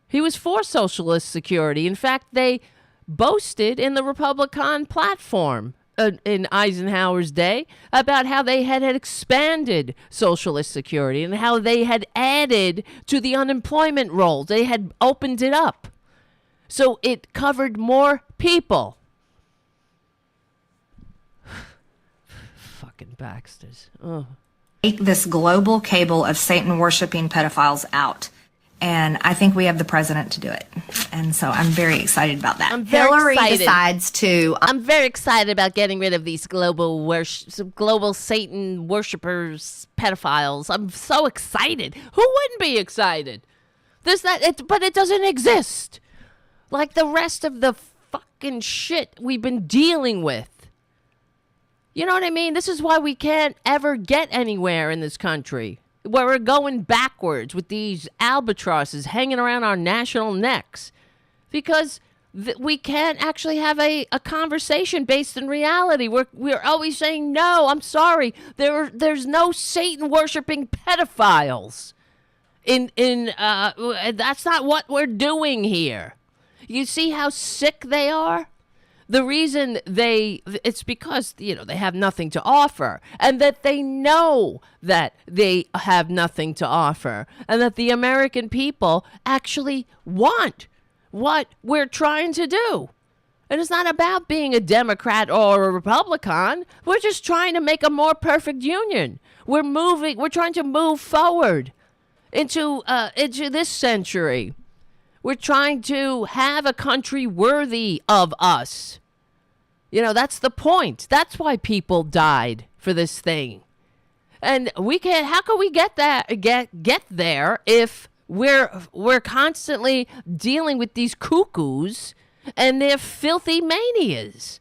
He was for socialist security. In fact, they boasted in the Republican platform in Eisenhower's day about how they had expanded socialist security and how they had added to the unemployment rolls. They had opened it up. So it covered more people. Fucking Baxters. Oh. Take this global cabal of Satan-worshipping pedophiles out. And I think we have the president to do it. And so I'm very excited about that. I'm very Hillary excited. decides to. I'm very excited about getting rid of these global Satan worshipers, pedophiles. I'm so excited. Who wouldn't be excited? But it doesn't exist. Like the rest of the fucking shit we've been dealing with. You know what I mean? This is why we can't ever get anywhere in this country. Where we're going backwards with these albatrosses hanging around our national necks. Because we can't actually have a conversation based in reality. We're always saying, no, I'm sorry. There's no Satan-worshipping pedophiles. That's not what we're doing here. You see how sick they are? The reason it's because, they have nothing to offer, and that they know that they have nothing to offer, and that the American people actually want what we're trying to do. And it's not about being a Democrat or a Republican. We're just trying to make a more perfect union. We're trying to move forward into this century. We're trying to have a country worthy of us. That's the point. That's why people died for this thing. And how can we get there if we're constantly dealing with these cuckoos and their filthy manias?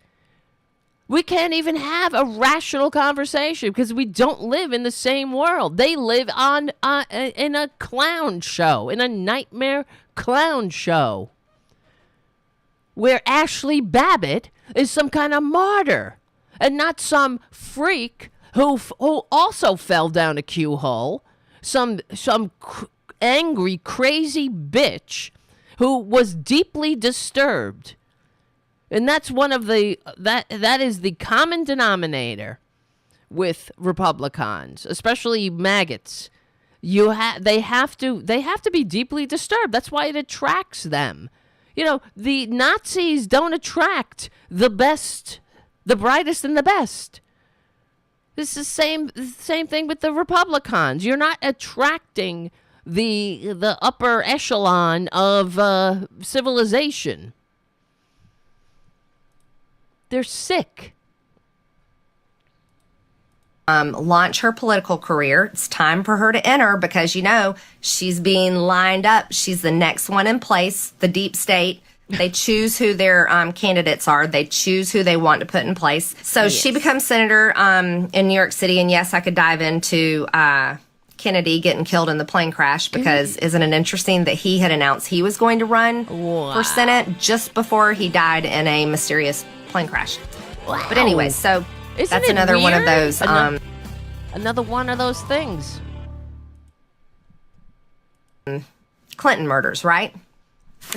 We can't even have a rational conversation because we don't live in the same world. They live in a clown show, in a nightmare clown show, where Ashley Babbitt is some kind of martyr and not some freak who also fell down a Q hole, some angry, crazy bitch who was deeply disturbed. And that's one of that is the common denominator with Republicans, especially maggots. They have to be deeply disturbed. That's why it attracts them. The Nazis don't attract the best, the brightest and the best. This is the same thing with the Republicans. You're not attracting the upper echelon of civilization. They're sick. Launch her political career. It's time for her to enter because, she's being lined up. She's the next one in place, the deep state. They choose who their candidates are. They choose who they want to put in place. So yes. She becomes senator in New York City. And yes, I could dive into Kennedy getting killed in the plane crash because isn't it interesting that he had announced he was going to run for Senate just before he died in a mysterious plane crash. Wow. But anyway, so that's another one of those. Another one of those things. Clinton murders, right?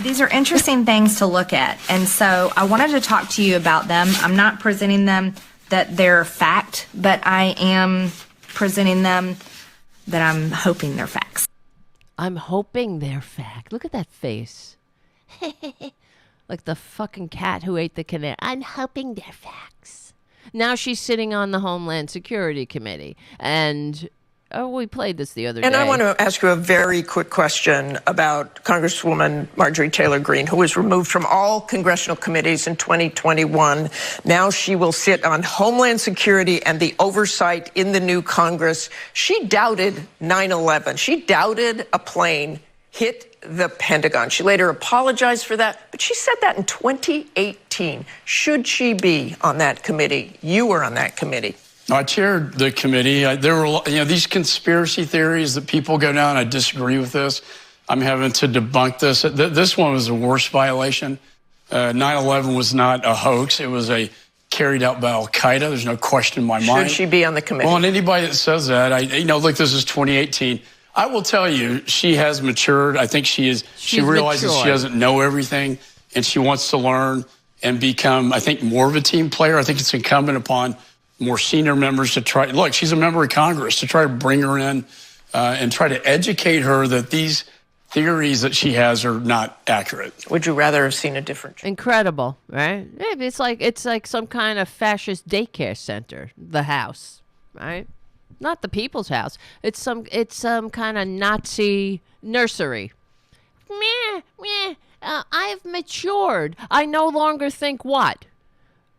These are interesting things to look at. And so I wanted to talk to you about them. I'm not presenting them that they're fact, but I am presenting them that I'm hoping they're facts. I'm hoping they're fact. Look at that face. Like the fucking cat who ate the canary. I'm hoping they're facts. Now she's sitting on the Homeland Security Committee. And we played this the other day. And I want to ask you a very quick question about Congresswoman Marjorie Taylor Greene, who was removed from all congressional committees in 2021. Now she will sit on Homeland Security and the oversight in the new Congress. She doubted 9/11. She doubted a plane hit the Pentagon. She later apologized for that, but she said that in 2018. Should she be on that committee? You were on that committee. I chaired the committee. There were, these conspiracy theories that people go down. I disagree with this. I'm having to debunk this. This one was a worse violation. 9/11 was not a hoax. It was carried out by Al Qaeda. There's no question in my mind. Should she be on the committee? Well, and anybody that says that, look, this is 2018. I will tell you, she has matured. I think she realizes she doesn't know everything, and she wants to learn and become, I think, more of a team player. I think it's incumbent upon more senior members to try. Look, she's a member of Congress, to try to bring her in and try to educate her that these theories that she has are not accurate. Would you rather have seen a different? Incredible, right? It's like some kind of fascist daycare center, the house, right? Not the people's house. It's some kind of Nazi nursery. I've matured. I no longer think what?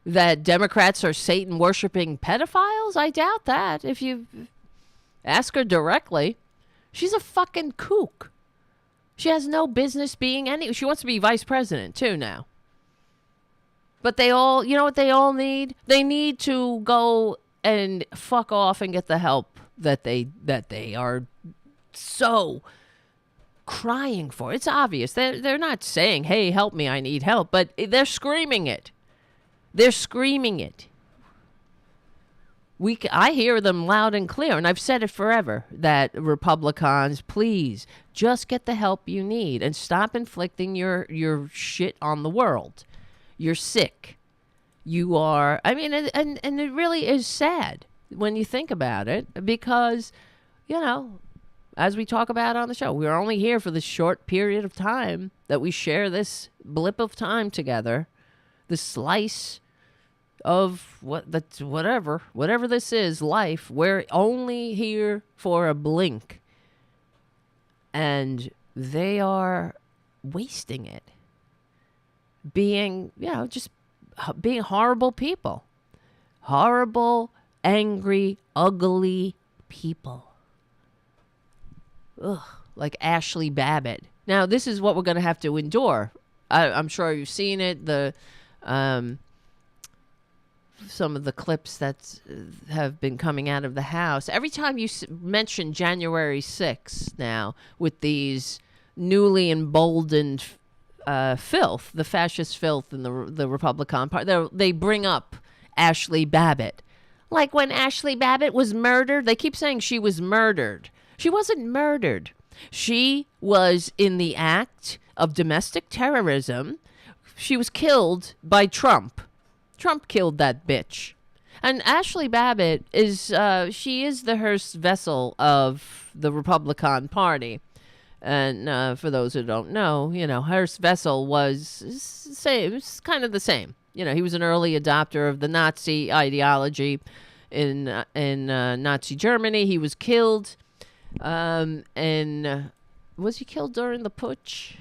That Democrats are Satan-worshipping pedophiles? I doubt that. If you ask her directly, she's a fucking kook. She has no business being any. She wants to be vice president, too, now. But they all, you know what they all need? They need to go and fuck off and get the help that they are so crying for. It's obvious. They're not saying, hey, help me, I need help. But they're screaming it. They're screaming it. I hear them loud and clear, and I've said it forever, that Republicans, please, just get the help you need and stop inflicting your shit on the world. You're sick. You are, I mean, and it really is sad when you think about it, because, you know, as we talk about on the show, we're only here for this short period of time that we share this blip of time together, the slice of whatever this is, life. We're only here for a blink, and they are wasting it being, you know, just being horrible people, horrible, angry, ugly people. Ugh, like Ashley Babbitt. Now, this is what we're going to have to endure. I'm sure you've seen it. Some of the clips that have been coming out of the House. Every time you mention January 6th now, with these newly emboldened filth, the fascist filth in the Republican Party, they bring up Ashley Babbitt. Like when Ashley Babbitt was murdered, they keep saying she was murdered. She wasn't murdered. She was in the act of domestic terrorism. She was killed by Trump. Trump killed that bitch. And Ashley Babbitt she is the Hearst vessel of the Republican Party. And for those who don't know, you know, Hearst vessel was kind of the same. You know, he was an early adopter of the Nazi ideology in Nazi Germany. He was killed. And was he killed during the putsch?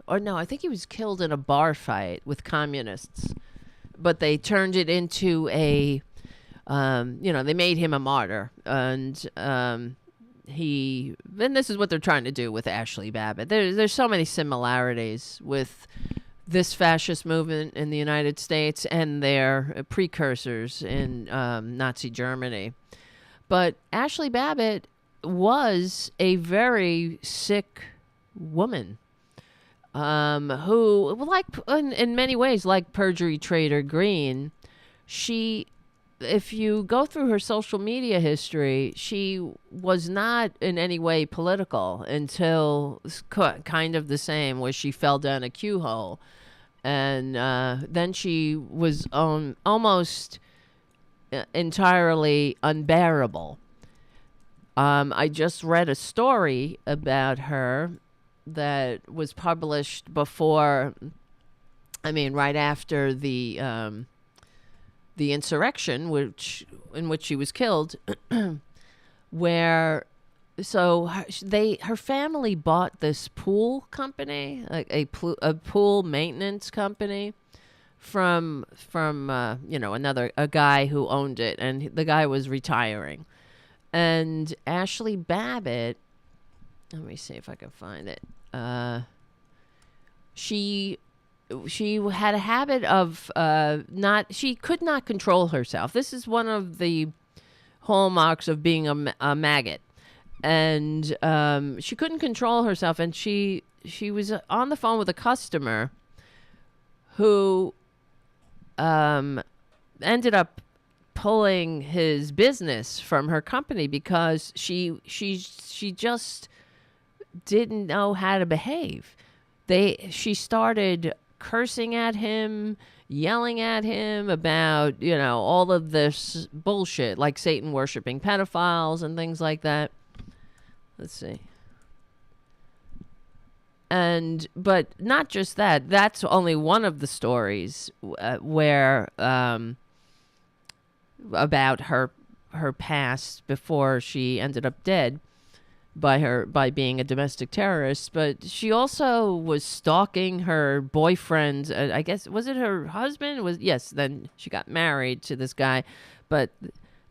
Or no, I think he was killed in a bar fight with communists. But they turned it into they made him a martyr. And this is what they're trying to do with Ashley Babbitt. There's so many similarities with this fascist movement in the United States and their precursors in Nazi Germany. But Ashley Babbitt was a very sick woman. Who, like in many ways, like perjury trader Green, if you go through her social media history, she was not in any way political until kind of the same, where she fell down a Q hole, and then she was almost entirely unbearable. I just read a story about her that was published right after the insurrection, in which she was killed, where her family bought this pool company, like a pool maintenance company, from a guy who owned it, and the guy was retiring, and Ashley Babbitt. Let me see if I can find it. She had a habit of she could not control herself. This is one of the hallmarks of being a maggot. And she couldn't control herself. And she was on the phone with a customer who ended up pulling his business from her company because she just didn't know how to behave. She started cursing at him, yelling at him about, all of this bullshit, like Satan worshiping pedophiles and things like that. Let's see. But not just that. That's only one of the stories where about her past before she ended up dead. by being a domestic terrorist, but she also was stalking her boyfriend. I guess, was it her husband? Yes, then she got married to this guy, but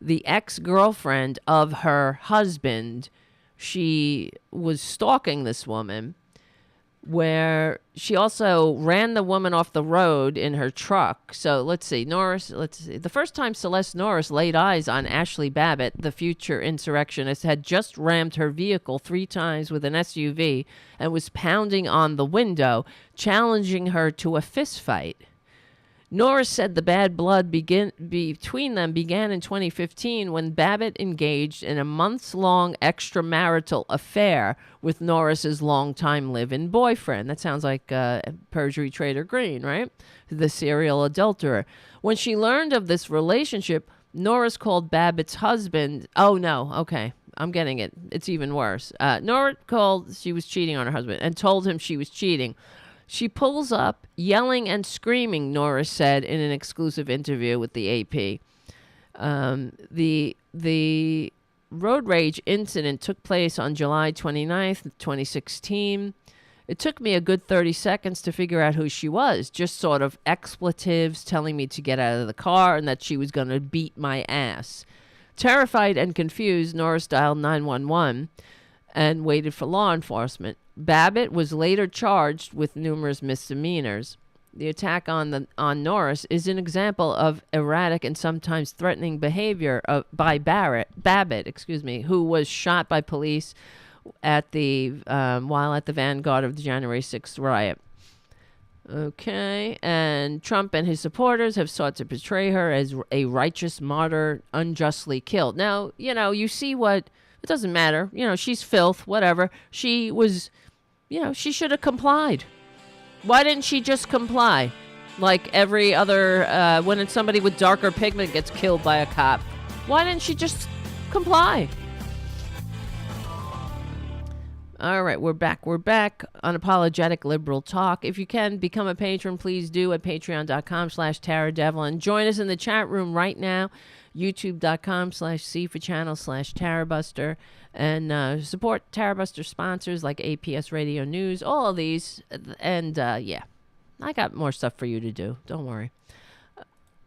the ex-girlfriend of her husband, she was stalking this woman, where she also ran the woman off the road in her truck. So let's see. The first time Celeste Norris laid eyes on Ashley Babbitt, the future insurrectionist, had just rammed her vehicle 3 times with an SUV and was pounding on the window, challenging her to a fist fight. Norris said the bad blood between them began in 2015 when Babbitt engaged in a months-long extramarital affair with Norris's longtime live-in boyfriend. That sounds like Perjury Trader Green, right? The serial adulterer. When she learned of this relationship, Norris called Babbitt's husband. Oh, no. Okay. I'm getting it. It's even worse. Norris called she was cheating on her husband and told him she was cheating. She pulls up, yelling and screaming, Norris said in an exclusive interview with the AP. The road rage incident took place on July 29th, 2016. It took me a good 30 seconds to figure out who she was, just sort of expletives telling me to get out of the car and that she was going to beat my ass. Terrified and confused, Norris dialed 911 and waited for law enforcement. Babbitt was later charged with numerous misdemeanors. The attack on Norris is an example of erratic and sometimes threatening behavior by Babbitt, who was shot by police at while at the vanguard of the January 6th riot. Okay, and Trump and his supporters have sought to portray her as a righteous martyr unjustly killed. Now, you see what... It doesn't matter. She's filth, whatever. She was, she should have complied. Why didn't she just comply? Like every other, when somebody with darker pigment gets killed by a cop. Why didn't she just comply? All right, we're back. Unapologetic liberal talk. If you can become a patron, please do at patreon.com/TaraDevil. Join us in the chat room right now. youtube.com/C4channel/Tarabuster, and support Tarabuster sponsors like APS Radio News, all of these, and I got more stuff for you to do, don't worry.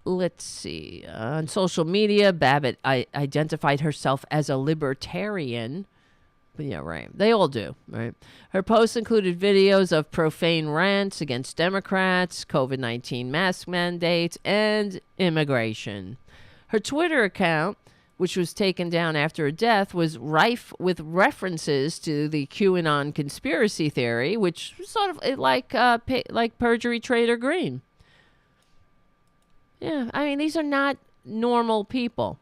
Let's see, on social media, Babbitt identified herself as a libertarian. Yeah, right. They all do, right? Her posts included videos of profane rants against Democrats, COVID-19 mask mandates, and immigration. Her Twitter account, which was taken down after her death, was rife with references to the QAnon conspiracy theory, which was sort of like Perjury Trader Green. Yeah, I mean, these are not normal people.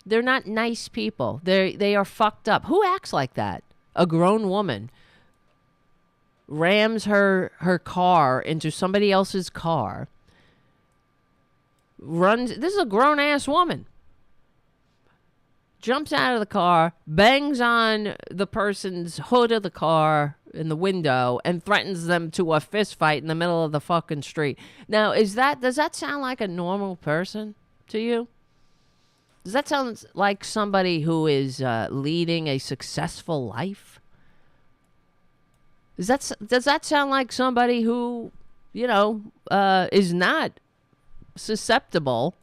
They're not nice people. They are fucked up. Who acts like that? A grown woman rams her car into somebody else's car. This is a grown-ass woman. Jumps out of the car, bangs on the person's hood of the car in the window, and threatens them to a fist fight in the middle of the fucking street. Now, does that sound like a normal person to you? Does that sound like somebody who is leading a successful life? Does that sound like somebody who, is not susceptible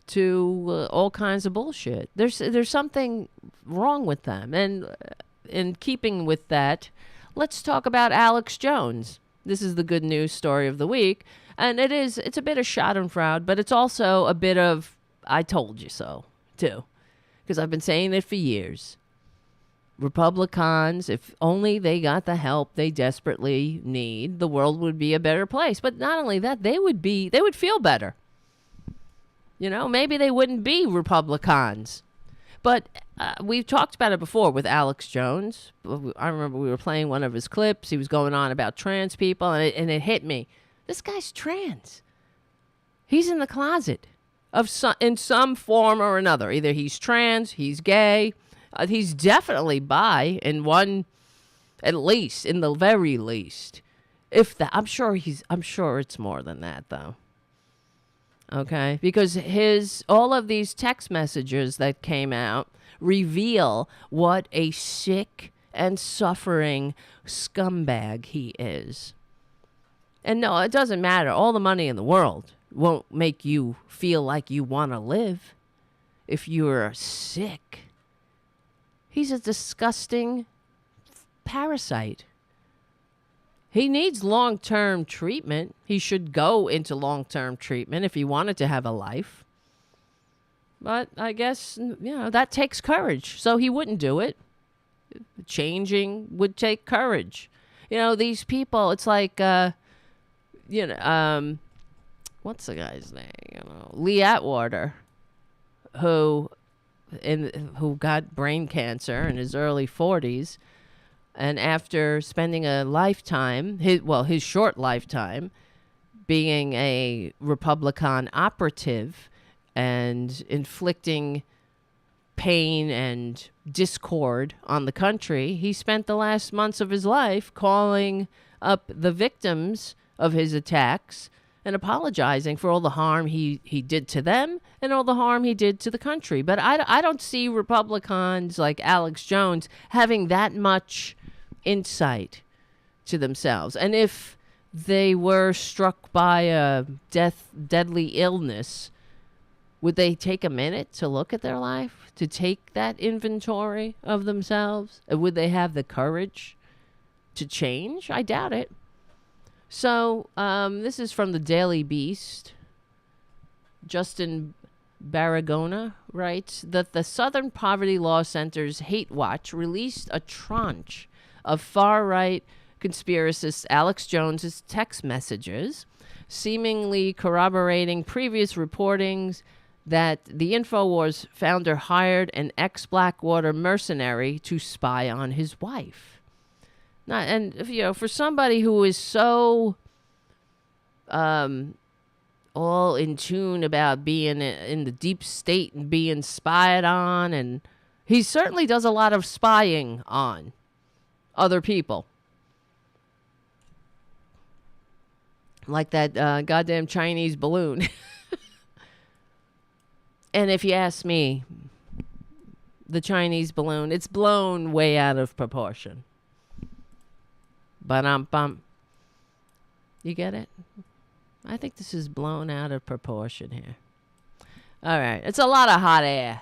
to all kinds of bullshit? There's something wrong with them. And in keeping with that, let's talk about Alex Jones. This is the good news story of the week. And it's a bit of schadenfreude, but it's also a bit of I told you so, too. Because I've been saying it for years. Republicans, if only they got the help they desperately need, the world would be a better place. But not only that, they would feel better. Maybe they wouldn't be Republicans. But we've talked about it before with Alex Jones. I remember we were playing one of his clips. He was going on about trans people, and it hit me. This guy's trans. He's in the closet in some form or another. Either he's trans, he's gay, he's definitely bi in one, at least, in the very least. I'm sure it's more than that, though. Okay, because all of these text messages that came out reveal what a sick and suffering scumbag he is. And no, it doesn't matter. All the money in the world won't make you feel like you want to live if you're sick. He's a disgusting parasite. He needs long-term treatment. He should go into long-term treatment if he wanted to have a life. But I guess, that takes courage. So he wouldn't do it. Changing would take courage. These people, it's like, what's the guy's name? Lee Atwater, who got brain cancer in his early 40s. And after spending a lifetime, his short lifetime, being a Republican operative and inflicting pain and discord on the country, he spent the last months of his life calling up the victims of his attacks and apologizing for all the harm he did to them and all the harm he did to the country. But I don't see Republicans like Alex Jones having that much insight to themselves. And if they were struck by a deadly illness, would they take a minute to look at their life, to take that inventory of themselves? Would they have the courage to change? I doubt it. So this is from the Daily Beast. Justin Baragona writes that the Southern Poverty Law Center's Hate Watch released a tranche of far-right conspiracist Alex Jones's text messages, seemingly corroborating previous reportings that the Infowars founder hired an ex-Blackwater mercenary to spy on his wife. For somebody who is so all in tune about being in the deep state and being spied on, and he certainly does a lot of spying on other people. Like that goddamn Chinese balloon. And if you ask me, the Chinese balloon, it's blown way out of proportion. Ba-dum-bum. You get it? I think this is blown out of proportion here. All right. It's a lot of hot air,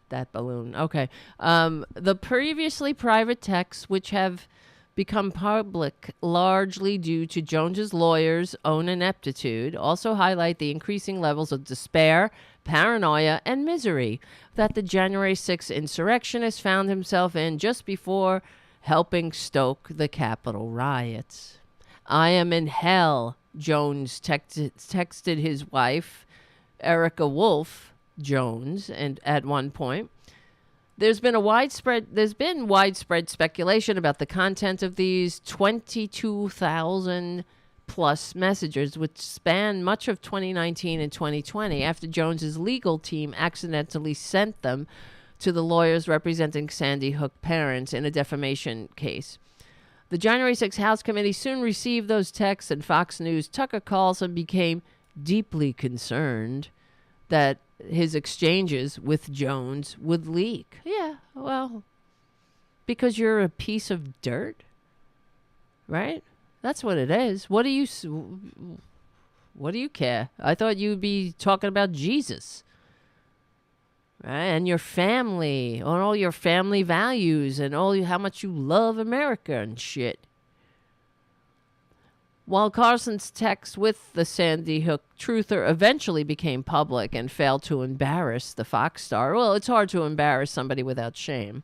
that balloon. Okay. The previously private texts, which have become public largely due to Jones's lawyers' own ineptitude, also highlight the increasing levels of despair, paranoia, and misery that the January 6th insurrectionist found himself in just before helping stoke the Capitol riots. I am in hell, Jones texted his wife, Erica Wolf Jones, and at one point. There's been widespread speculation about the content of these 22,000 plus messages, which span much of 2019 and 2020 after Jones's legal team accidentally sent them to the lawyers representing Sandy Hook parents in a defamation case. The January 6th House Committee soon received those texts, and Fox News' Tucker Carlson became deeply concerned that his exchanges with Jones would leak. Yeah, well, because you're a piece of dirt, right? That's what it is. What do you care? I thought you'd be talking about Jesus, right? And your family, and all your family values, and how much you love America and shit. While Carson's text with the Sandy Hook truther eventually became public and failed to embarrass the Fox star, well, it's hard to embarrass somebody without shame.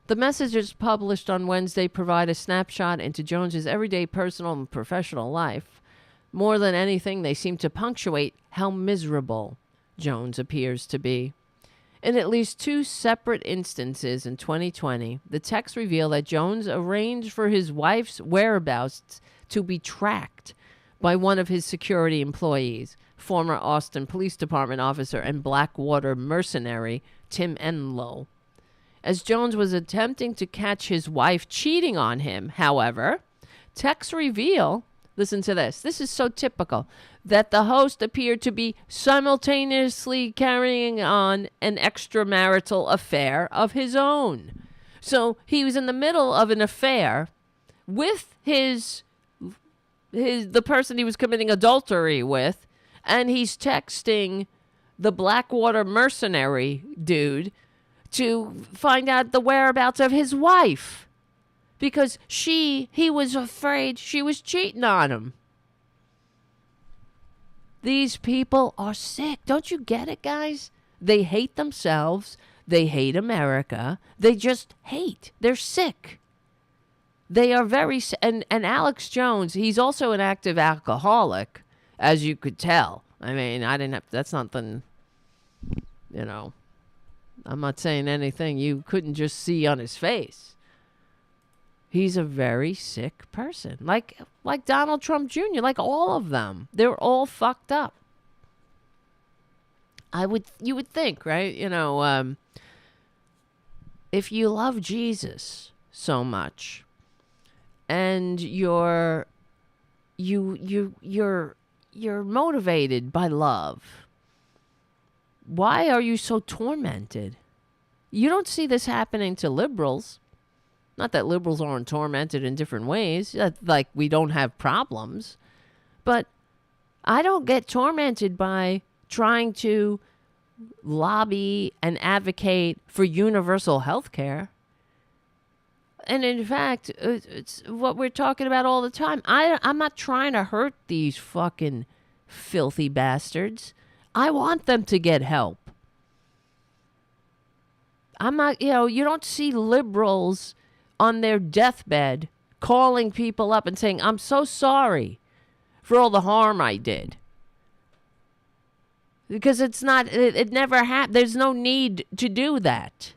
The messages published on Wednesday provide a snapshot into Jones's everyday personal and professional life. More than anything, they seem to punctuate how miserable Jones appears to be. In at least two separate instances in 2020, the texts reveal that Jones arranged for his wife's whereabouts to be tracked by one of his security employees, former Austin Police Department officer and Blackwater mercenary Tim Enlow. As Jones was attempting to catch his wife cheating on him, however, texts reveal Listen to this. This is so typical. That the host appeared to be simultaneously carrying on an extramarital affair of his own. So he was in the middle of an affair with the person he was committing adultery with, and he's texting the Blackwater mercenary dude to find out the whereabouts of his wife because he was afraid she was cheating on him. These people are sick. Don't you get it, guys? They hate themselves. They hate America. They just hate. They're sick. They are very sick. And Alex Jones, he's also an active alcoholic, as you could tell. I mean, that's nothing, I'm not saying anything you couldn't just see on his face. He's a very sick person. Like Donald Trump Jr., like all of them. They're all fucked up. You would think, right? If you love Jesus so much and you're motivated by love, why are you so tormented? You don't see this happening to liberals. Not that liberals aren't tormented in different ways, like we don't have problems. But I don't get tormented by trying to lobby and advocate for universal health care. And in fact, it's what we're talking about all the time. I'm not trying to hurt these fucking filthy bastards. I want them to get help. I'm not, you don't see liberals on their deathbed calling people up and saying, I'm so sorry for all the harm I did. Because it never happened. There's no need to do that.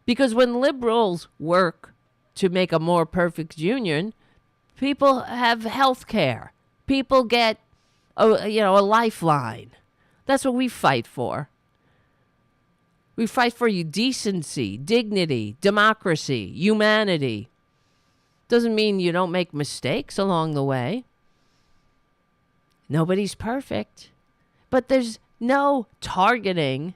Because when liberals work to make a more perfect union, people have health care. People get a lifeline. That's what we fight for. We fight for you decency, dignity, democracy, humanity. Doesn't mean you don't make mistakes along the way. Nobody's perfect. But there's no targeting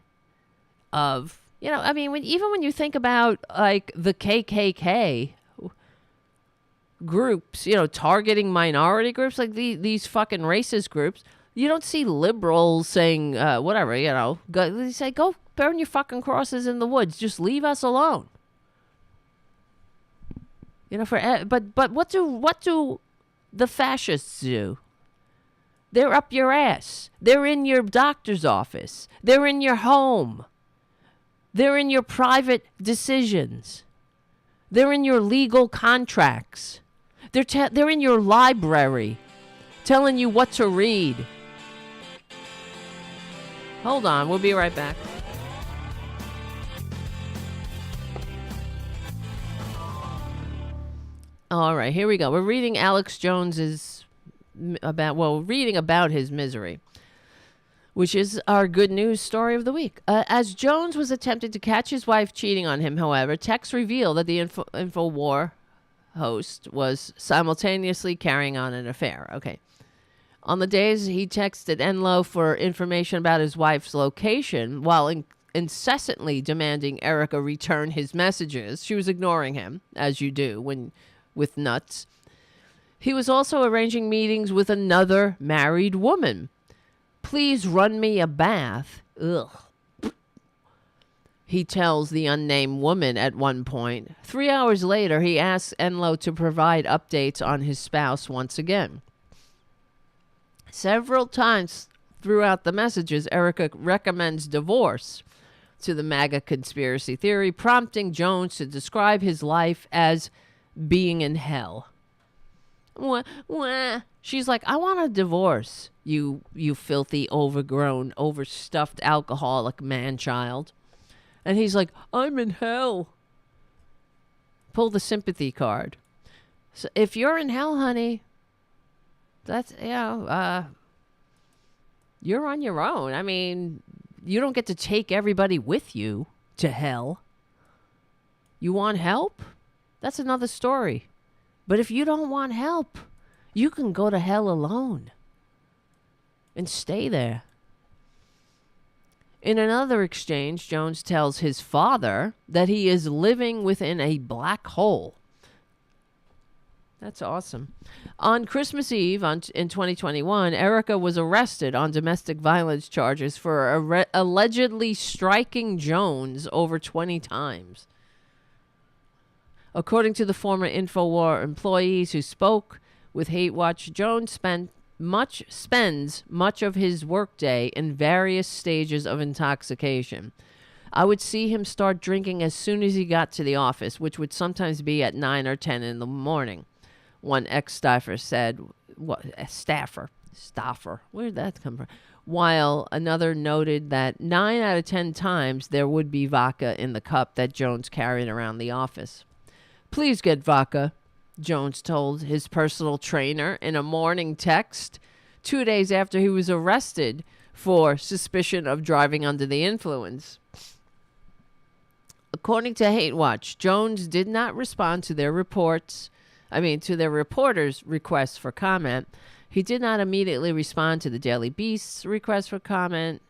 of, even when you think about like the KKK groups, targeting minority groups, like these fucking racist groups, you don't see liberals saying, they say, go burn your fucking crosses in the woods. Just leave us alone. But what do the fascists do? They're up your ass. They're in your doctor's office. They're in your home. They're in your private decisions. They're in your legal contracts. They're in your library, telling you what to read. Hold on, we'll be right back. All right, here we go. We're reading Alex Jones's reading about his misery, which is our good news story of the week. As Jones was attempting to catch his wife cheating on him, however, texts reveal that the Infowars host was simultaneously carrying on an affair. Okay. On the days he texted Enlow for information about his wife's location while incessantly demanding Erica return his messages, she was ignoring him, as you do with nuts. He was also arranging meetings with another married woman. Please run me a bath. Ugh. He tells the unnamed woman at one point. 3 hours later, he asks Enlow to provide updates on his spouse once again. Several times throughout the messages, Erica recommends divorce to the MAGA conspiracy theory, prompting Jones to describe his life as being in hell. She's like, I want a divorce, you filthy, overgrown, overstuffed alcoholic man-child. And he's like, I'm in hell. Pull the sympathy card. So if you're in hell, honey, that's, you're on your own. I mean, you don't get to take everybody with you to hell. You want help? That's another story. But if you don't want help, You can go to hell alone and stay there. In another exchange, Jones tells his father that he is living within a black hole. That's awesome. On Christmas Eve in 2021, Erica was arrested on domestic violence charges for allegedly striking Jones over 20 times. According to the former Infowars employees who spoke with Hate Watch, Jones spends much of his workday in various stages of intoxication. I would see him start drinking as soon as he got to the office, which would sometimes be at 9 or 10 in the morning. One ex-staffer said, staffer, where did that come from? While another noted that 9 out of 10 times there would be vodka in the cup that Jones carried around the office. Please get vodka, Jones told his personal trainer in a morning text 2 days after he was arrested for suspicion of driving under the influence. According to Hate Watch, Jones did not respond to their reporters' requests for comment. He did not immediately respond to the Daily Beast's request for comment,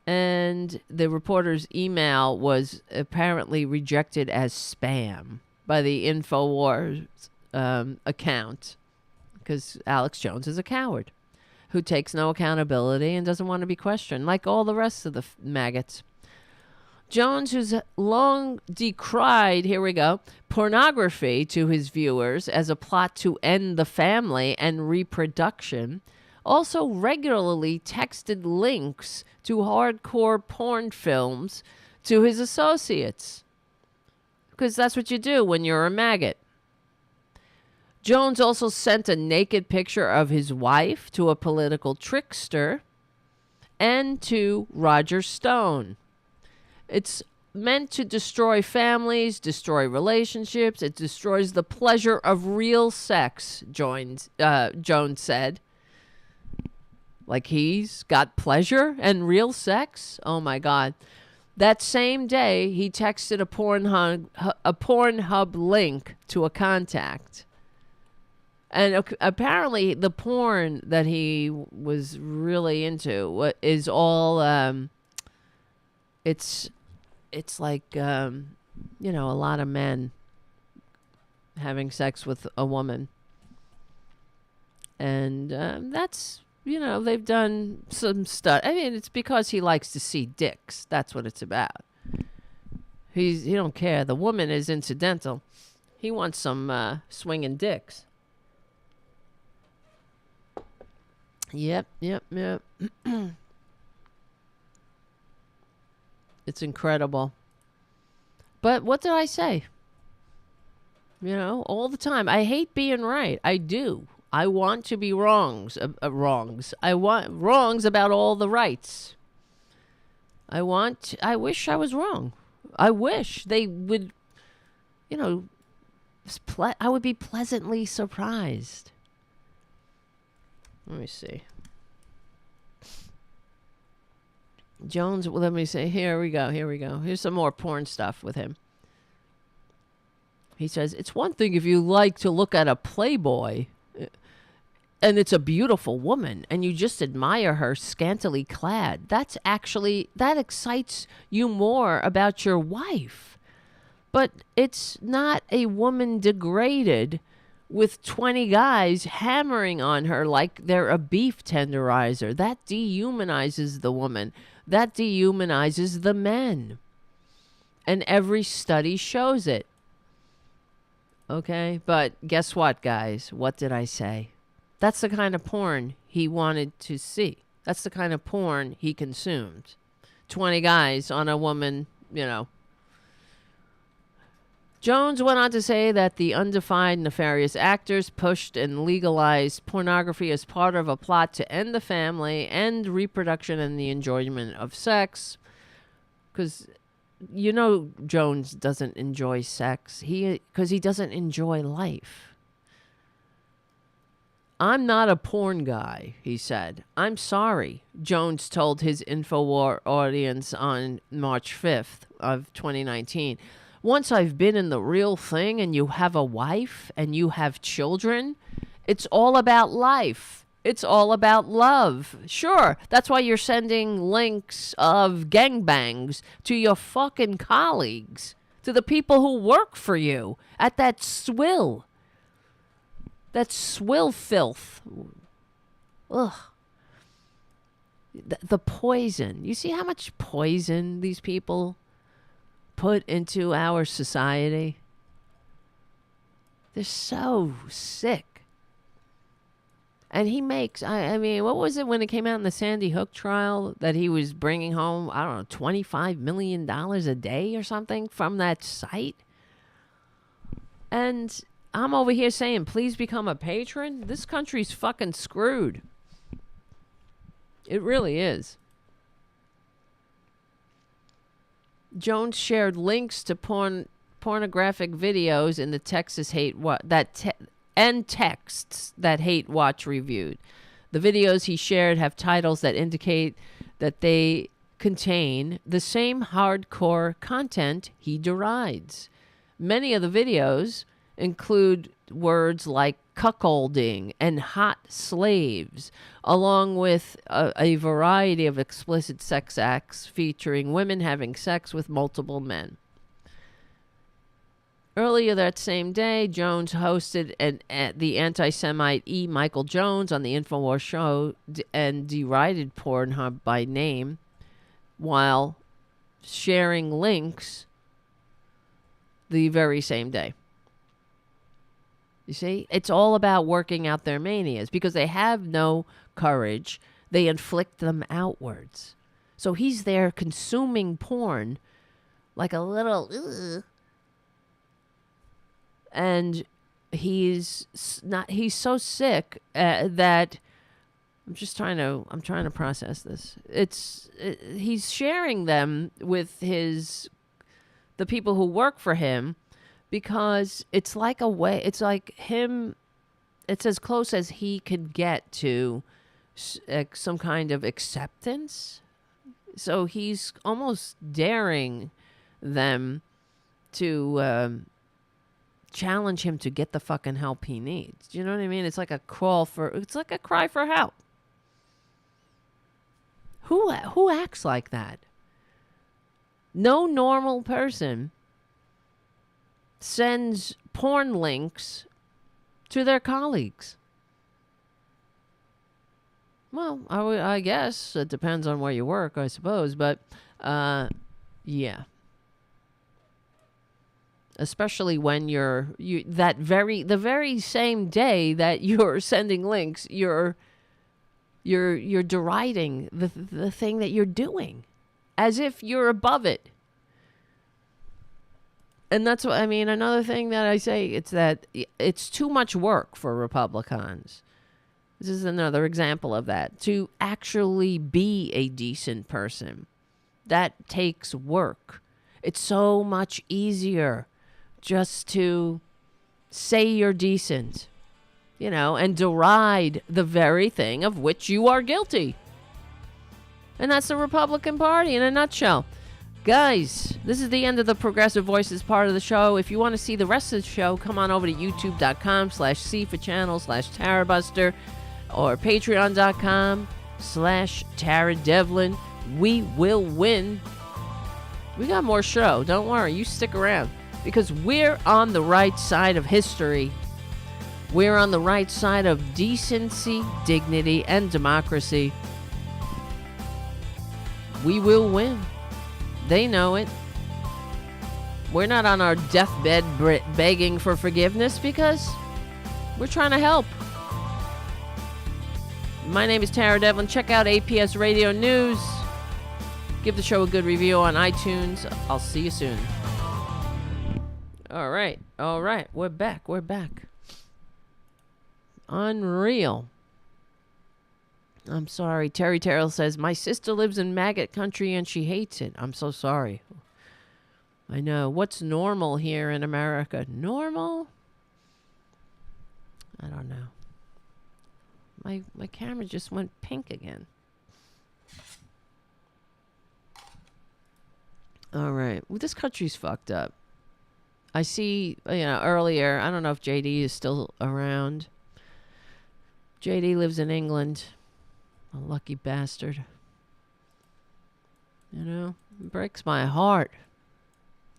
and the reporter's email was apparently rejected as spam by the Infowars account, because Alex Jones is a coward who takes no accountability and doesn't want to be questioned, like all the rest of the maggots. Jones, who's long decried, pornography to his viewers as a plot to end the family and reproduction, also regularly texted links to hardcore porn films to his associates. Because that's what you do when you're a maggot. Jones also sent a naked picture of his wife to a political trickster and to Roger Stone. It's meant to destroy families, destroy relationships. It destroys the pleasure of real sex, Jones said. Like he's got pleasure and real sex? Oh, my God. That same day, he texted a Pornhub link to a contact. And apparently the porn that he was really into is all, it's like, a lot of men having sex with a woman. And that's, they've done some stuff. I mean, it's because he likes to see dicks. That's what it's about. He don't care. The woman is incidental. He wants some swinging dicks. Yep. It's incredible. But what did I say? All the time. I hate being right. I do. I want to be wrongs. I want wrongs about all the rights. I wish I was wrong. I wish they would, I would be pleasantly surprised. Let me see. Jones, let me say, here we go. Here's some more porn stuff with him. He says, it's one thing if you like to look at a Playboy and it's a beautiful woman and you just admire her scantily clad. That excites you more about your wife. But it's not a woman degraded with 20 guys hammering on her like they're a beef tenderizer. That dehumanizes the woman. That dehumanizes the men. And every study shows it. Okay? But guess what, guys? What did I say? That's the kind of porn he wanted to see. That's the kind of porn he consumed. 20 guys on a woman, Jones went on to say that the undefined nefarious actors pushed and legalized pornography as part of a plot to end the family, end reproduction, and the enjoyment of sex. Because, Jones doesn't enjoy sex. Because he doesn't enjoy life. I'm not a porn guy, he said. I'm sorry, Jones told his Infowars audience on March 5th of 2019. Once I've been in the real thing and you have a wife and you have children, It's all about life. It's all about love. Sure, that's why you're sending links of gangbangs to your fucking colleagues, to the people who work for you at that swill. That swill filth. Ugh. The poison. You see how much poison these people put into our society? They're so sick. And he makes, I mean, what was it when it came out in the Sandy Hook trial that he was bringing home, I don't know, $25 million a day or something from that site? And I'm over here saying, please become a patron. This country's fucking screwed. It really is. Jones shared links to pornographic videos in the Texas and texts that Hate Watch reviewed. The videos he shared have titles that indicate that they contain the same hardcore content he derides. Many of the videos include words like cuckolding and hot slaves, along with a variety of explicit sex acts featuring women having sex with multiple men. Earlier that same day, Jones hosted the anti-Semite E. Michael Jones on the Infowars show and derided Pornhub by name while sharing links the very same day. You see, it's all about working out their manias because they have no courage. They inflict them outwards. So he's there consuming porn like a little... Ugh. And he's so sick that I'm trying to process this. He's sharing them with the people who work for him because it's like it's as close as he can get to some kind of acceptance. So he's almost daring them to challenge him to get the fucking help he needs. Do you know what I mean? It's like a cry for help. Who acts like that? No normal person sends porn links to their colleagues. Well, I guess it depends on where you work, I suppose, but yeah. Especially when the very same day that you're sending links, you're deriding the thing that you're doing, as if you're above it. And that's what I mean. Another thing that I say, it's that it's too much work for Republicans. This is another example of that. To actually be a decent person, that takes work. It's so much easier just to say you're decent, and deride the very thing of which you are guilty. And that's the Republican Party in a nutshell. Guys, this is the end of the Progressive Voices part of the show. If you want to see the rest of the show, come on over to youtube.com/C for channel/Tarabuster or patreon.com/Tara Devlin. We will win. We got more show. Don't worry. You stick around. Because we're on the right side of history. We're on the right side of decency, dignity, and democracy. We will win. They know it. We're not on our deathbed begging for forgiveness because we're trying to help. My name is Tara Devlin. Check out APS Radio News. Give the show a good review on iTunes. I'll see you soon. All right. We're back. Unreal. I'm sorry. Terry Terrell says, my sister lives in maggot country and she hates it. I'm so sorry. I know. What's normal here in America? Normal? I don't know. My camera just went pink again. All right. Well, this country's fucked up. I see, earlier, I don't know if JD is still around, JD lives in England. A lucky bastard. You know, it breaks my heart.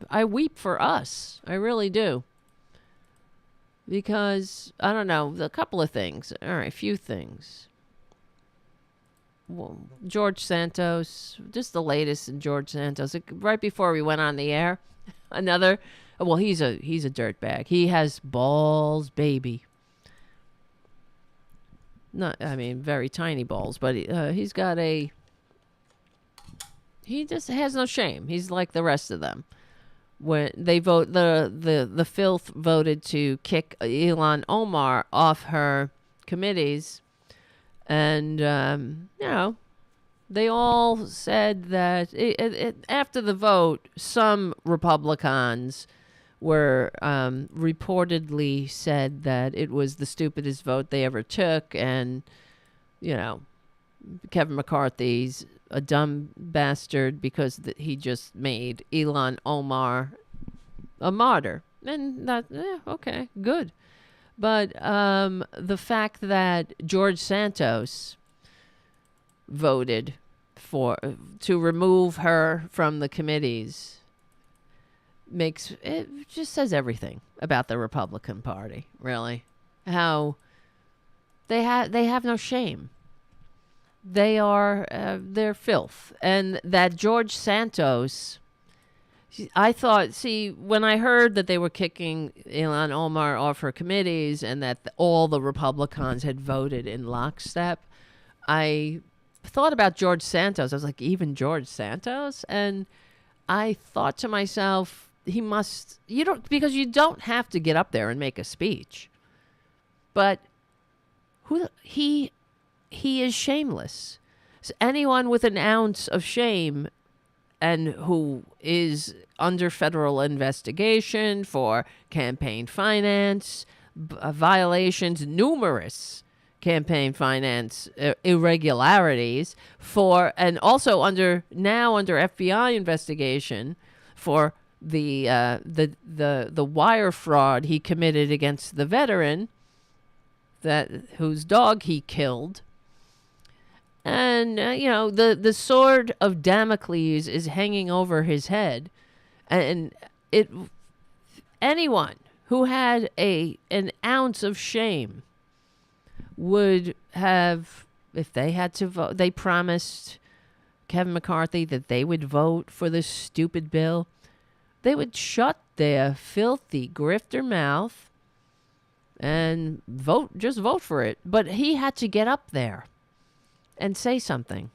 I weep for us. I really do. Because, I don't know, a couple of things. All right, a few things. Well, George Santos, just the latest in George Santos. Right before we went on the air, another, well, he's a dirtbag. He has balls, baby. Not, I mean, very tiny balls, but he's got he just has no shame. He's like the rest of them. When they vote, the filth voted to kick Ilhan Omar off her committees, and you know, they all said that after the vote, some Republicans were reportedly said that it was the stupidest vote they ever took, and you know, Kevin McCarthy's a dumb bastard because he just made Ilhan Omar a martyr. And that, okay, good. But the fact that George Santos voted to remove her from the committees just says everything about the Republican Party, really. How they have no shame. They're filth. And that George Santos, I thought, when I heard that they were kicking Ilhan Omar off her committees and that all the Republicans had voted in lockstep, I thought about George Santos. I was like, even George Santos? And I thought to myself, because you don't have to get up there and make a speech. But he is shameless. So anyone with an ounce of shame and who is under federal investigation for campaign finance violations, numerous campaign finance irregularities, and also under FBI investigation for the wire fraud he committed against the veteran whose dog he killed. And, the sword of Damocles is hanging over his head. And anyone who had an ounce of shame would have, if they had to vote, they promised Kevin McCarthy that they would vote for this stupid bill. They would shut their filthy grifter mouth and just vote for it. But he had to get up there and say something.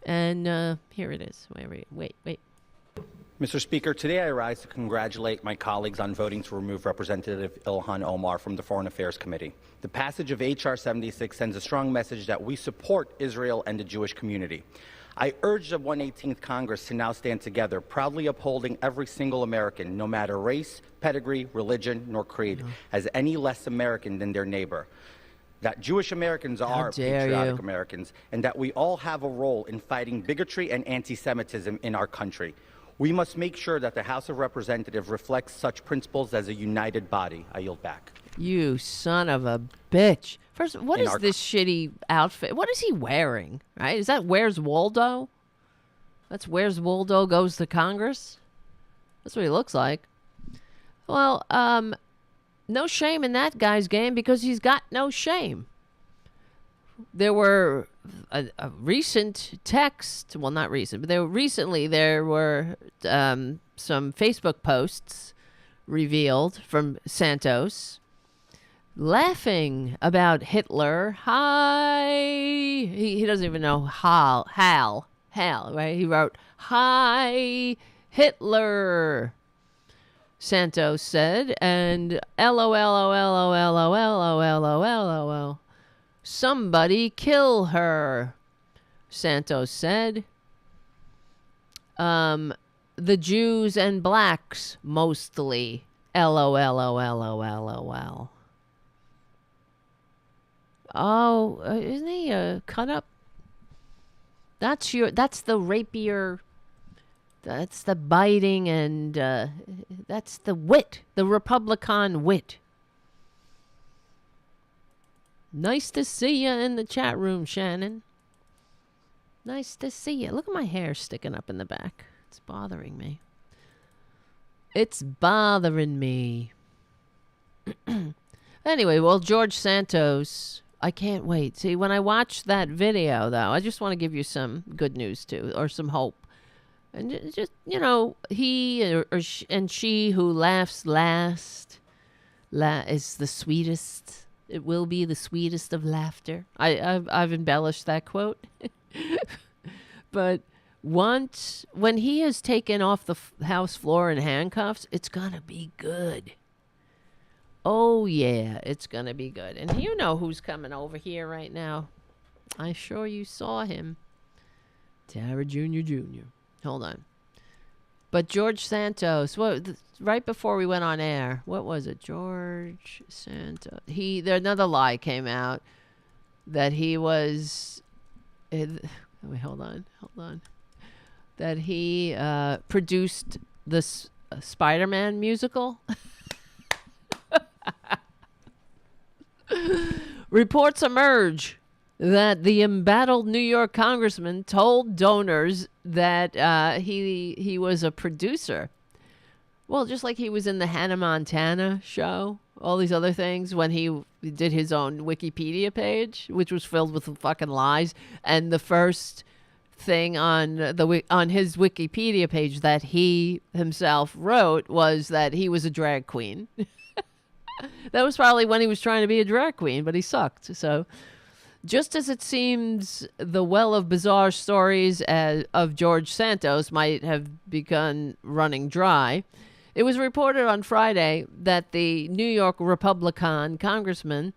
And here it is. Wait. Mr. Speaker, today I rise to congratulate my colleagues on voting to remove Representative Ilhan Omar from the Foreign Affairs Committee. The passage of H.R. 76 sends a strong message that we support Israel and the Jewish community. I urge the 118th Congress to now stand together, proudly upholding every single American, no matter race, pedigree, religion, nor creed, as any less American than their neighbor. That Jewish Americans are patriotic Americans, and that we all have a role in fighting bigotry and anti-Semitism in our country. We must make sure that the House of Representatives reflects such principles as a united body. I yield back. You son of a bitch. First, what is this shitty outfit? What is he wearing? Right? Is that Where's Waldo? That's Where's Waldo Goes to Congress? That's what he looks like. Well, no shame in that guy's game because he's got no shame. There were a recent text, well, not recent, but there were some Facebook posts revealed from Santos laughing about Hitler. Hi. He doesn't even know Hal, right? He wrote, "Hi, Hitler," Santos said, and LOL. Somebody kill her, Santos said. The Jews and blacks, mostly. LOL. Oh, isn't he a cut up? That's the rapier. That's the biting, and that's the wit, the Republican wit. Nice to see you in the chat room, Shannon. Nice to see you. Look at my hair sticking up in the back. It's bothering me. It's bothering me. Anyway, well, George Santos, I can't wait. See, when I watch that video, though, I just want to give you some good news, too, or some hope. And just, you know, he and she who laughs last is the sweetest. It will be the sweetest of laughter. I've embellished that quote. But when he has taken off the house floor in handcuffs, it's going to be good. Oh, yeah, it's going to be good. And you know who's coming over here right now. I'm sure you saw him. Tara Jr. Hold on. But George Santos, right before we went on air, what was it? George Santos. Another lie came out that he was... Wait, hold on. That he produced this Spider-Man musical. Reports emerge that the embattled New York congressman told donors that he was a producer. Well, just like he was in the Hannah Montana show, all these other things, when he did his own Wikipedia page, which was filled with fucking lies, and the first thing on his Wikipedia page that he himself wrote was that he was a drag queen. That was probably when he was trying to be a drag queen, but he sucked. So, just as it seems the well of bizarre stories of George Santos might have begun running dry, it was reported on Friday that the New York Republican congressman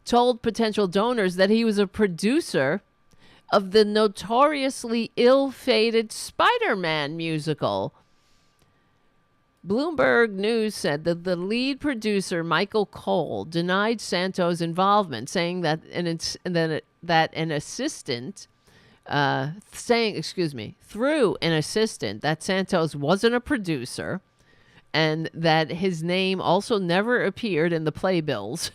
told potential donors that he was a producer of the notoriously ill-fated Spider-Man musical. Bloomberg News said that the lead producer, Michael Cole, denied Santos' involvement, saying that through an assistant, that Santos wasn't a producer, and that his name also never appeared in the playbills.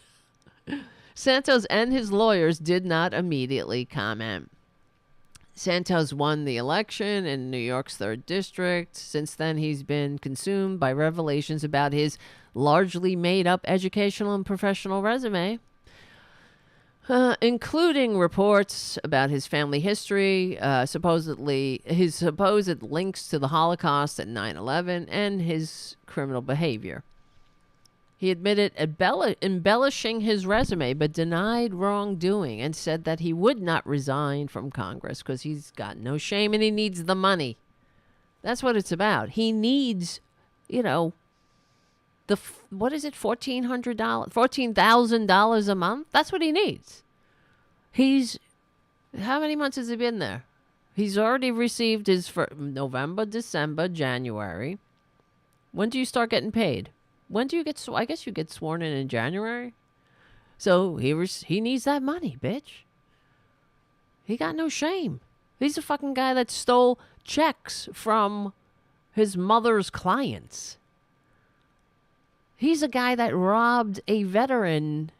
Santos and his lawyers did not immediately comment. Santos won the election in New York's 3rd District. Since then, he's been consumed by revelations about his largely made-up educational and professional resume, including reports about his family history, supposedly his supposed links to the Holocaust and 9/11, and his criminal behavior. He admitted embellishing his resume, but denied wrongdoing and said that he would not resign from Congress because he's got no shame and he needs the money. That's what it's about. He needs, what is it, $14,000 a month? That's what he needs. How many months has he been there? He's already received his for November, December, January. When do you start getting paid? When do you get? I guess you get sworn in January. So he needs that money, bitch. He got no shame. He's a fucking guy that stole checks from his mother's clients. He's a guy that robbed a veteran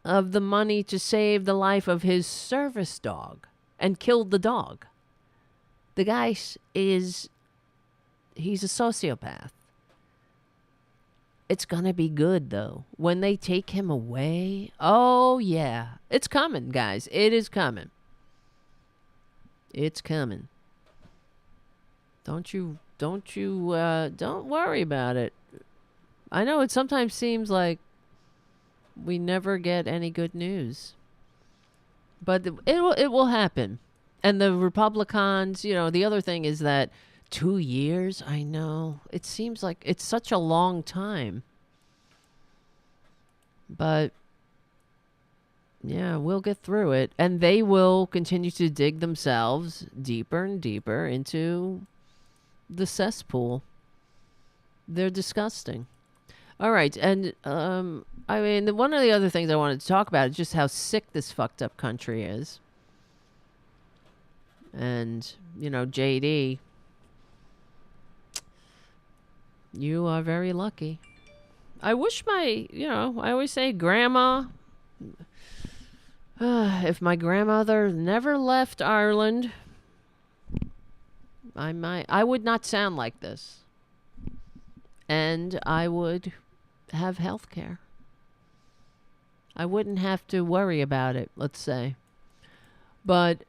of the money to save the life of his service dog and killed the dog. The guy he's a sociopath. It's going to be good, though. When they take him away, oh, yeah. It's coming, guys. It is coming. It's coming. Don't worry about it. I know it sometimes seems like we never get any good news. But it will happen. And the Republicans, the other thing is that 2 years, I know. It seems like it's such a long time. But, yeah, we'll get through it. And they will continue to dig themselves deeper and deeper into the cesspool. They're disgusting. All right. And, one of the other things I wanted to talk about is just how sick this fucked up country is. And, JD... You are very lucky. I wish I always say grandma if my grandmother never left Ireland, I would not sound like this. And I would have health care. I wouldn't have to worry about it, let's say. But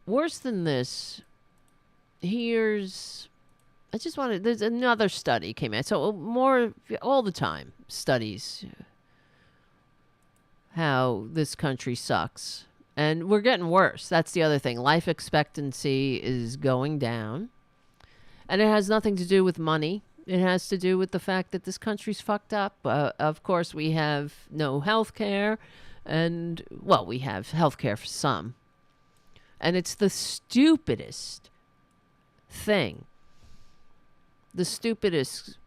worse than this, there's another study came out. So more, all the time, studies how this country sucks. And we're getting worse. That's the other thing. Life expectancy is going down. And it has nothing to do with money. It has to do with the fact that this country's fucked up. Of course, we have no health care. And, well, we have health care for some. And it's the stupidest thing. The stupidest,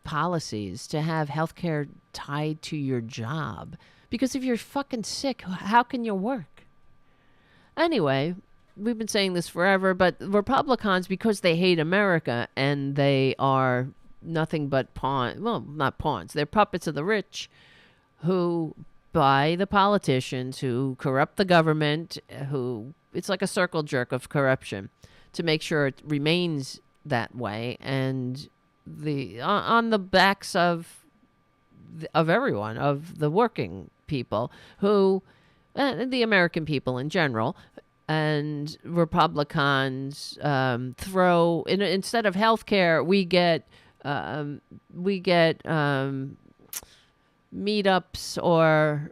policies to have health care tied to your job. Because if you're fucking sick, how can you work? Anyway, we've been saying this forever, but Republicans, because they hate America and they are nothing but pawns, well, not pawns, they're puppets of the rich who buy the politicians, who corrupt the government, it's like a circle jerk of corruption to make sure it remains that way. And on the backs of everyone, of the working people who, the American people in general, and Republicans throw instead of health care, we get meetups or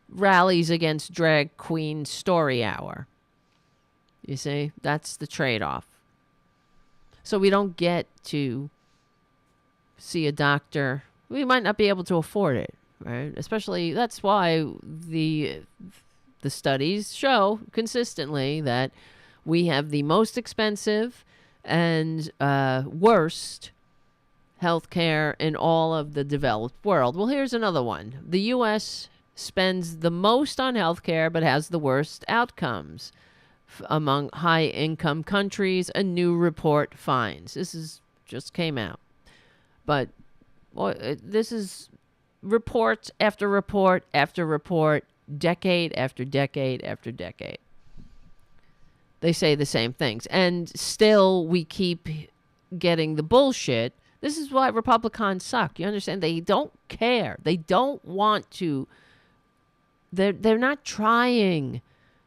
rallies against drag queen story hour. You see, that's the trade-off. So we don't get to see a doctor. We might not be able to afford it, right? Especially, that's why the studies show consistently that we have the most expensive and worst healthcare in all of the developed world. Well, here's another one. The U.S. spends the most on healthcare but has the worst outcomes among high-income countries, a new report finds. This just came out. But this is report after report after report, decade after decade after decade. They say the same things. And still we keep getting the bullshit. This is why Republicans suck. You understand? They don't care. They don't want to. They're not trying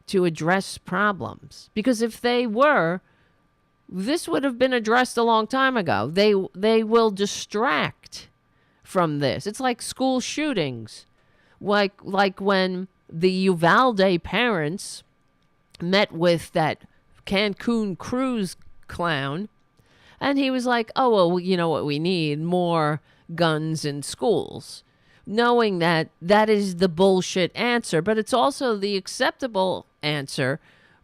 to address problems. Because if they were, this would have been addressed a long time ago. They will distract from this. It's like school shootings. Like when the Uvalde parents met with that Cancun cruise clown, and he was like, oh, well, you know what we need? More guns in schools. Knowing that that is the bullshit answer, but it's also the acceptable answer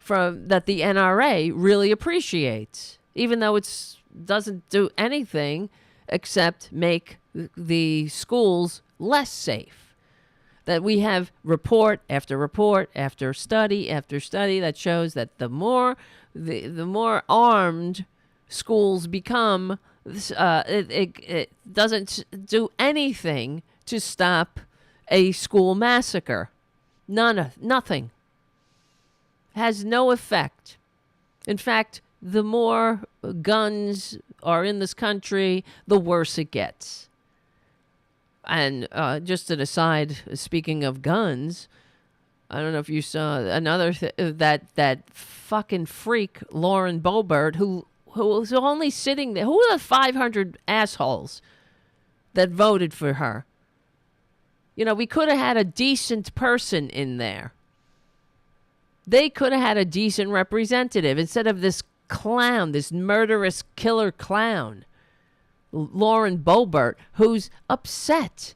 that the NRA really appreciates, even though it doesn't do anything except make the schools less safe. That we have report after report after study that shows that the more armed schools become, it doesn't do anything to stop a school massacre. Nothing. Has no effect. In fact, the more guns are in this country, the worse it gets. And just an aside, speaking of guns, I don't know if you saw another that fucking freak Lauren Boebert who was only sitting there. Who are the 500 assholes that voted for her? You know, we could have had a decent person in there. They could have had a decent representative instead of this clown, this murderous killer clown, Lauren Boebert, who's upset.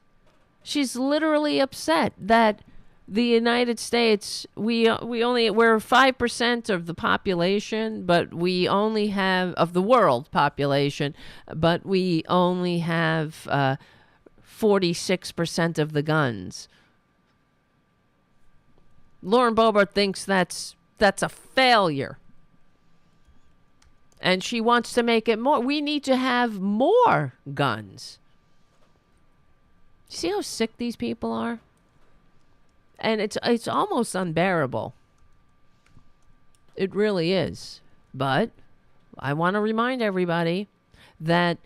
She's literally upset that the United States, we're 5% of the population, but we only have of the world population, but we only have 46% of the guns. Lauren Boebert thinks that's a failure. And she wants to make it more. We need to have more guns. See how sick these people are? And it's almost unbearable. It really is. But I want to remind everybody that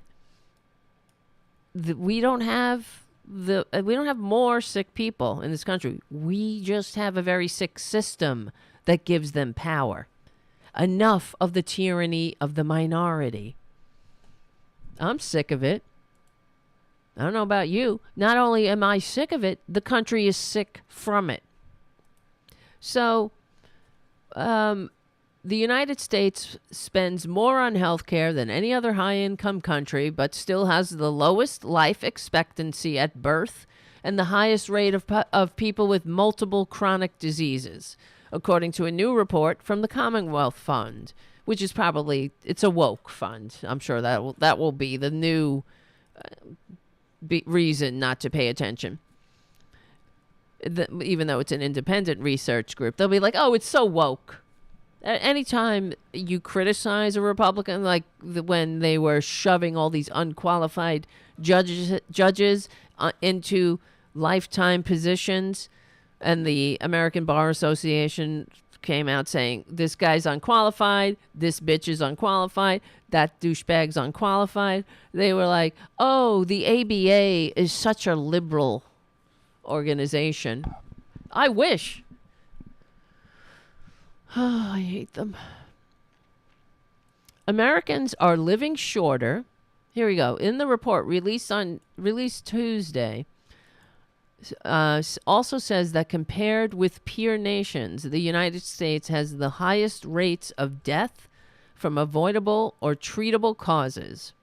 we don't have more sick people in this country. We just have a very sick system that gives them power. Enough of the tyranny of the minority. I'm sick of it. I don't know about you. Not only am I sick of it, the country is sick from it. So, the United States spends more on healthcare than any other high-income country, but still has the lowest life expectancy at birth and the highest rate of people with multiple chronic diseases, according to a new report from the Commonwealth Fund, which is probably, it's a woke fund. I'm sure that will be the new reason not to pay attention. Even though it's an independent research group, they'll be like, oh, it's so woke. Anytime you criticize a Republican, like when they were shoving all these unqualified judges into lifetime positions, and the American Bar Association came out saying, this guy's unqualified, this bitch is unqualified, that douchebag's unqualified. They were like, oh, the ABA is such a liberal organization. I wish. Oh, I hate them. Americans are living shorter. Here we go. In the report released Tuesday, also says that compared with peer nations, the United States has the highest rates of death from avoidable or treatable causes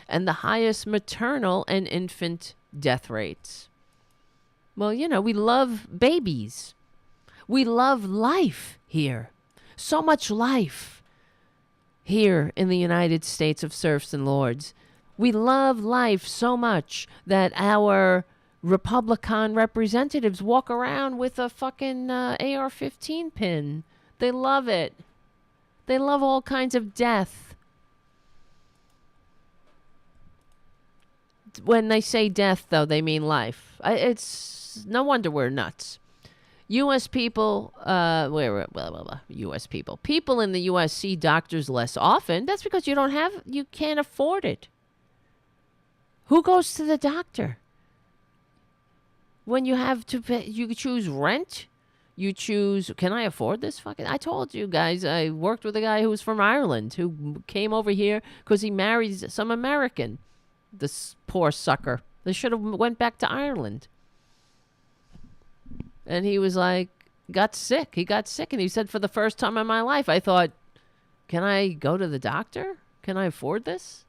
and the highest maternal and infant death rates. Well, you know, we love babies. We love life here. So much life here in the United States of serfs and lords. We love life so much that our Republican representatives walk around with a fucking AR-15 pin. They love it. They love all kinds of death. When they say death, though, they mean life. It's no wonder we're nuts. U.S. people, U.S. people in the U.S. see doctors less often. That's because you can't afford it. Who goes to the doctor? When you have to pay, you choose rent. You choose, can I afford this fucking? I told you guys, I worked with a guy who was from Ireland who came over here because he married some American. This poor sucker. They should have went back to Ireland. And he was like, got sick. He got sick. And he said, for the first time in my life, I thought, can I go to the doctor? Can I afford this?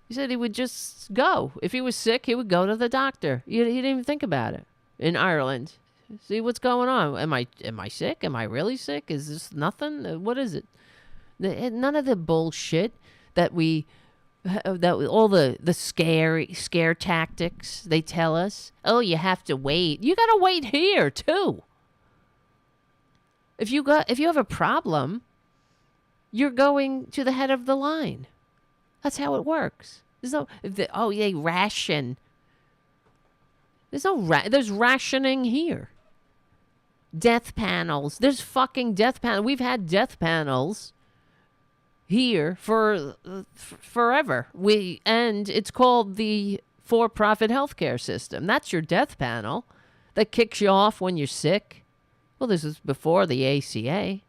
He said he would just go. If he was sick, he would go to the doctor. He didn't even think about it. In Ireland. See what's going on. Am I sick? Am I really sick? Is this nothing? What is it? None of the bullshit that all the scare tactics they tell us. Oh, you have to wait. You got to wait here too. If you have a problem, you're going to the head of the line. That's how it works. They ration. There's rationing here. Death panels. There's fucking death panels. We've had death panels here for forever. And it's called the for-profit healthcare system. That's your death panel that kicks you off when you're sick. Well, this is before the ACA.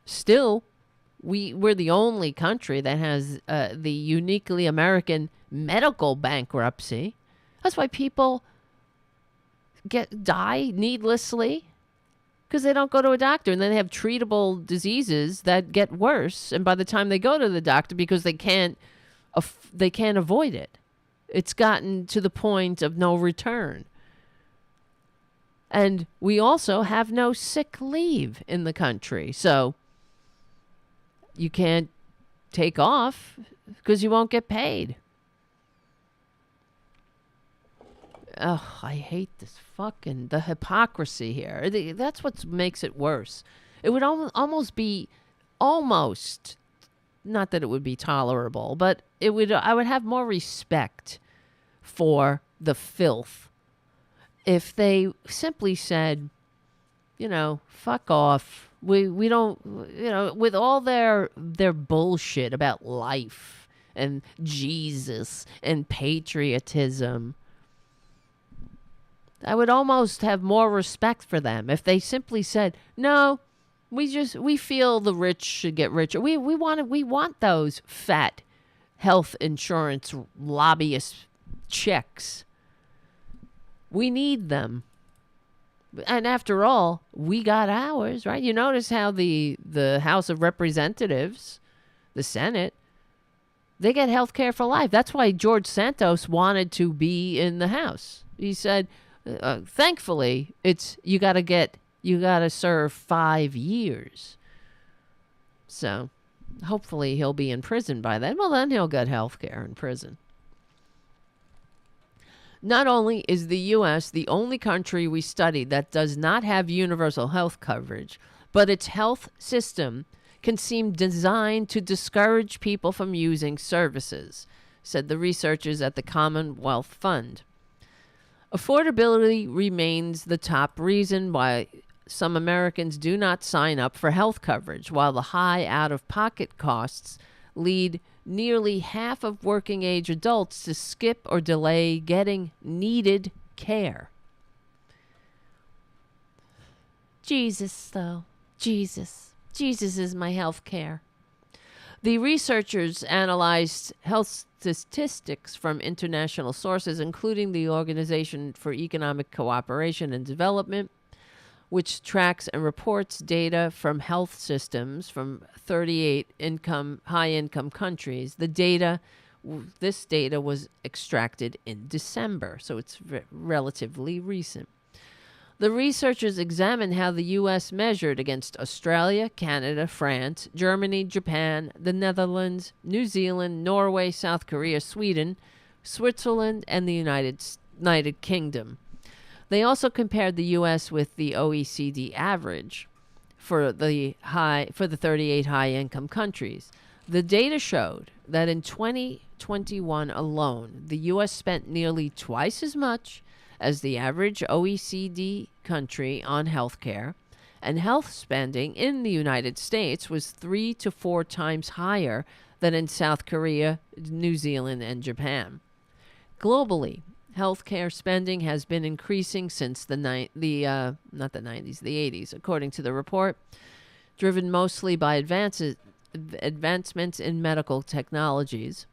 Still, we're the only country that has the uniquely American medical bankruptcy. That's why people die needlessly, because they don't go to a doctor, and then they have treatable diseases that get worse. And by the time they go to the doctor, because they can't avoid it, it's gotten to the point of no return. And we also have no sick leave in the country, so you can't take off because you won't get paid. Oh, I hate this the hypocrisy here. That's what makes it worse. It would almost be, not that it would be tolerable, but I would have more respect for the filth. If they simply said, fuck off. We don't, with all their bullshit about life and Jesus and patriotism, I would almost have more respect for them if they simply said, no, we feel the rich should get richer. We want those fat health insurance lobbyist checks. We need them. And after all, we got ours, right? You notice how the House of Representatives, the Senate, they get health care for life. That's why George Santos wanted to be in the House. He said, thankfully, you got to serve 5 years. So hopefully he'll be in prison by then. Well, then he'll get health care in prison. Not only is the U.S. the only country we studied that does not have universal health coverage, but its health system can seem designed to discourage people from using services, said the researchers at the Commonwealth Fund. Affordability remains the top reason why some Americans do not sign up for health coverage, while the high out-of-pocket costs lead nearly half of working-age adults to skip or delay getting needed care. Jesus, though. Jesus. Jesus is my health care. The researchers analyzed health statistics from international sources, including the Organization for Economic Cooperation and Development, which tracks and reports data from health systems from 38 high-income countries. This data was extracted in December, so it's relatively recent. The researchers examined how the U.S. measured against Australia, Canada, France, Germany, Japan, the Netherlands, New Zealand, Norway, South Korea, Sweden, Switzerland, and the United Kingdom. They also compared the U.S. with the OECD average for the 38 high-income countries. The data showed that in 2021 alone, the U.S. spent nearly twice as much as the average OECD country on health care, and health spending in the United States was 3 to 4 times higher than in South Korea, New Zealand, and Japan. Globally, healthcare spending has been increasing since the 80s, according to the report, driven mostly by advancements in medical technologies,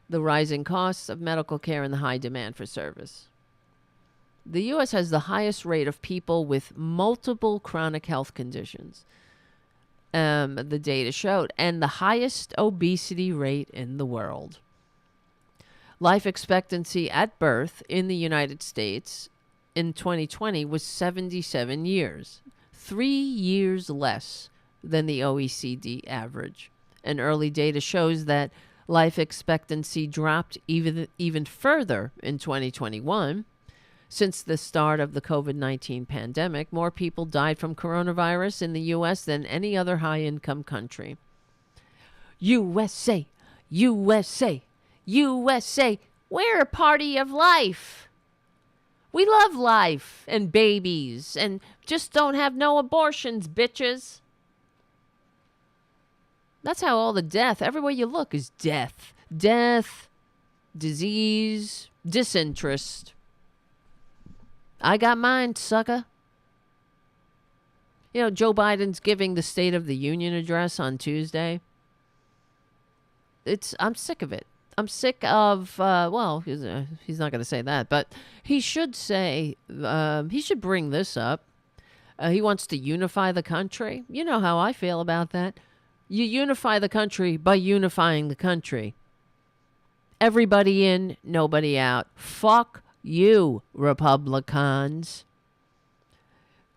the rising costs of medical care, and the high demand for service. The U.S. has the highest rate of people with multiple chronic health conditions, the data showed, and the highest obesity rate in the world. Life expectancy at birth in the United States in 2020 was 77 years, 3 years less than the OECD average. And early data shows that life expectancy dropped even further in 2021. Since the start of the COVID-19 pandemic, more people died from coronavirus in the U.S. than any other high-income country. USA, USA. USA, we're a party of life. We love life and babies and just don't have no abortions, bitches. That's how all the death, everywhere you look, is death. Death, disease, disinterest. I got mine, sucker. You know, Joe Biden's giving the State of the Union address on Tuesday. I'm sick of it. I'm sick of, he's not going to say that, but he should say, he should bring this up. He wants to unify the country. You know how I feel about that. You unify the country by unifying the country. Everybody in, nobody out. Fuck you, Republicans.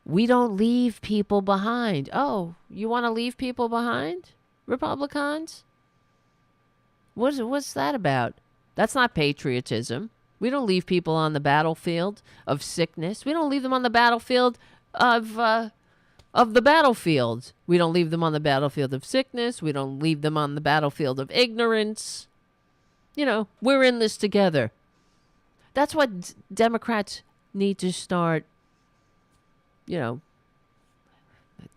We don't leave people behind. Oh, you want to leave people behind, Republicans? What's that about? That's not patriotism. We don't leave people on the battlefield of sickness. We don't leave them on the battlefield of the battlefield. We don't leave them on the battlefield of sickness. We don't leave them on the battlefield of ignorance. You know, we're in this together. That's what Democrats need to start,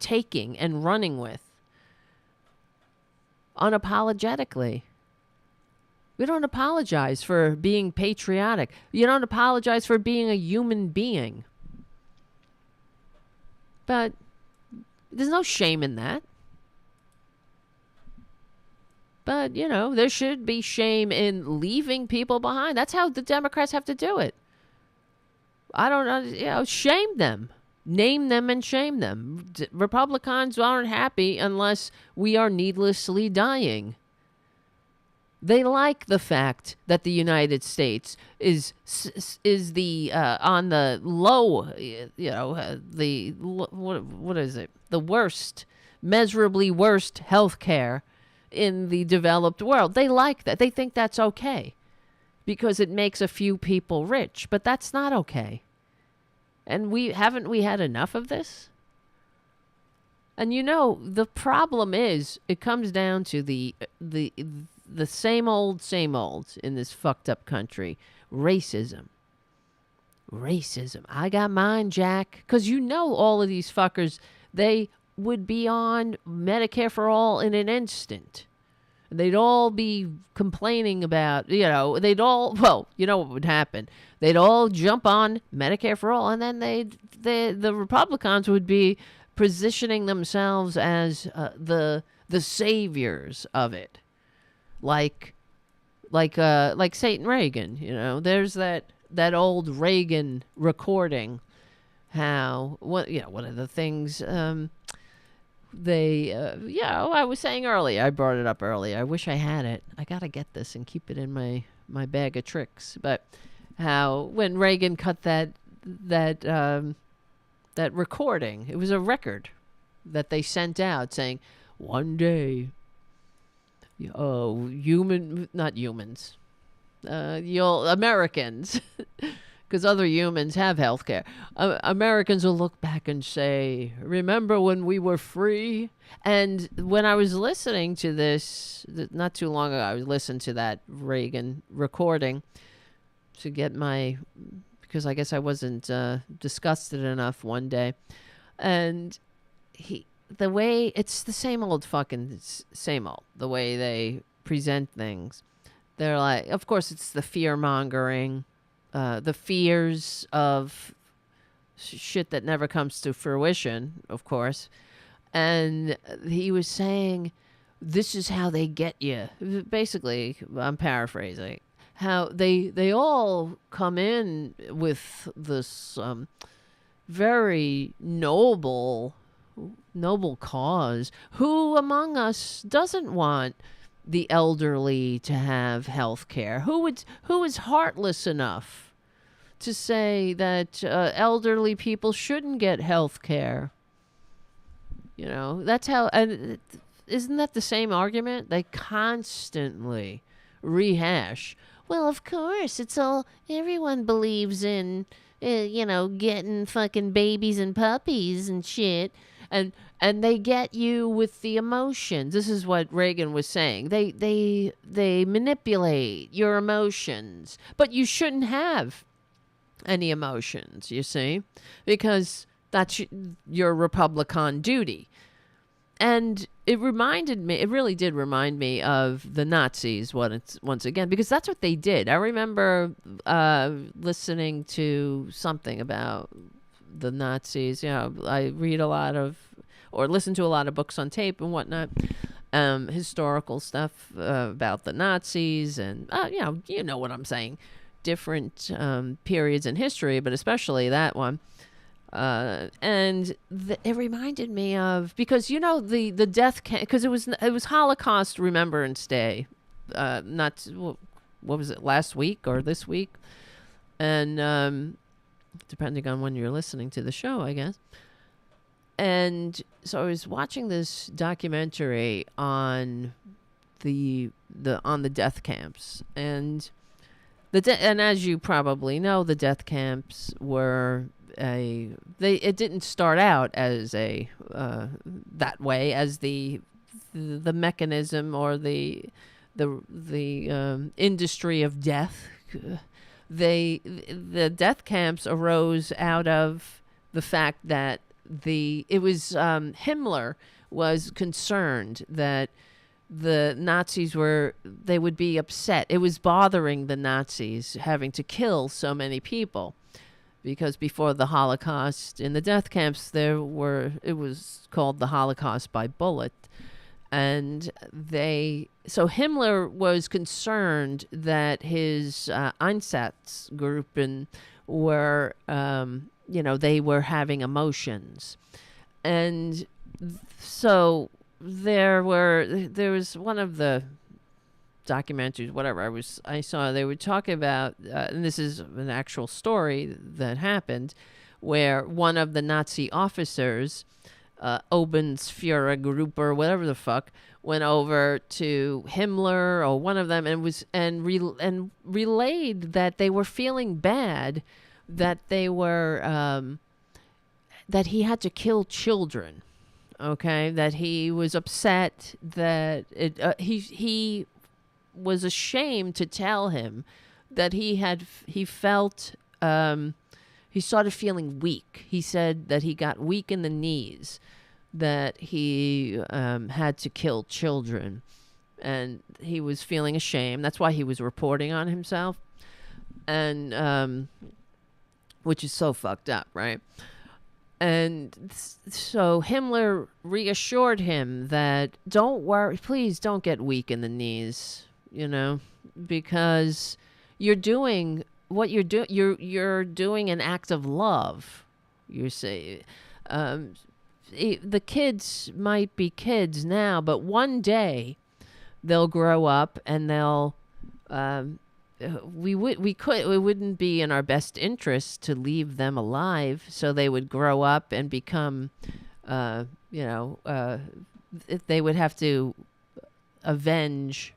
taking and running with unapologetically. We don't apologize for being patriotic. You don't apologize for being a human being. But there's no shame in that. But, there should be shame in leaving people behind. That's how the Democrats have to do it. I don't know, shame them. Name them and shame them. Republicans aren't happy unless we are needlessly dying. They like the fact that the United States is the on the low, what is it? The worst, measurably worst healthcare in the developed world. They like that. They think that's okay because it makes a few people rich, but that's not okay. And we had enough of this? And the problem is it comes down to the same old in this fucked up country. Racism. I got mine, Jack. Because all of these fuckers, they would be on Medicare for all in an instant. They'd all be complaining about, what would happen? They'd all jump on Medicare for all, and then the Republicans would be positioning themselves as the saviors of it. Like Satan Reagan, there's that old Reagan recording. How one of the things I was saying earlier. I brought it up earlier. I wish I had it. I gotta get this and keep it in my bag of tricks. But how when Reagan cut that recording, it was a record that they sent out saying, one day. Americans, because other humans have health care. Americans will look back and say, remember when we were free? And when I was listening to this, not too long ago, I was listening to that Reagan recording to get because I guess I wasn't disgusted enough one day. And the way it's the same old, the way they present things. They're like, of course, it's the fear mongering, the fears of shit that never comes to fruition, of course. And he was saying, this is how they get you. Basically, I'm paraphrasing, how they all come in with this very noble cause. Who among us doesn't want the elderly to have health care? Who is heartless enough to say that elderly people shouldn't get health care? That's how. And isn't that the same argument they constantly rehash? Well, of course, it's all everyone believes in. Getting fucking babies and puppies and shit. And they get you with the emotions. This is what Reagan was saying. They manipulate your emotions. But you shouldn't have any emotions, you see, because that's your Republican duty. And it really did remind me of the Nazis once again, because that's what they did. I remember listening to something about the Nazis. I read listen to a lot of books on tape and whatnot, historical stuff about the Nazis, and you know what I'm saying, different periods in history, but especially that one. And it reminded me of, because the death camp, because it was Holocaust Remembrance Day, what was it, last week or this week, and depending on when you're listening to the show, I guess. And so I was watching this documentary on the death camps, and and as you probably know, the death camps were it didn't start out as that way, as the mechanism or the industry of death, the death camps arose out of the fact that Himmler was concerned that the Nazis they would be upset. It was bothering the Nazis having to kill so many people, because before the Holocaust in the death camps it was called the Holocaust by bullet. And so Himmler was concerned that his Einsatzgruppen were, they were having emotions. And so there was one of the documentaries, whatever I saw, they were talking about, and this is an actual story that happened, where one of the Nazi officers, Obensführergruppe or whatever the fuck, went over to Himmler or one of them and relayed that they were feeling bad, that they were that he had to kill children. Okay, that he was upset that he was ashamed to tell him that he felt he started feeling weak. He said that he got weak in the knees, that he had to kill children, and he was feeling ashamed. That's why he was reporting on himself, and which is so fucked up, right? And so Himmler reassured him that don't worry, please don't get weak in the knees, because you're doing what you're doing. You're doing an act of love. You see, the kids might be kids now, but one day they'll grow up and they'll. It wouldn't be in our best interest to leave them alive, so they would grow up and become, they would have to avenge,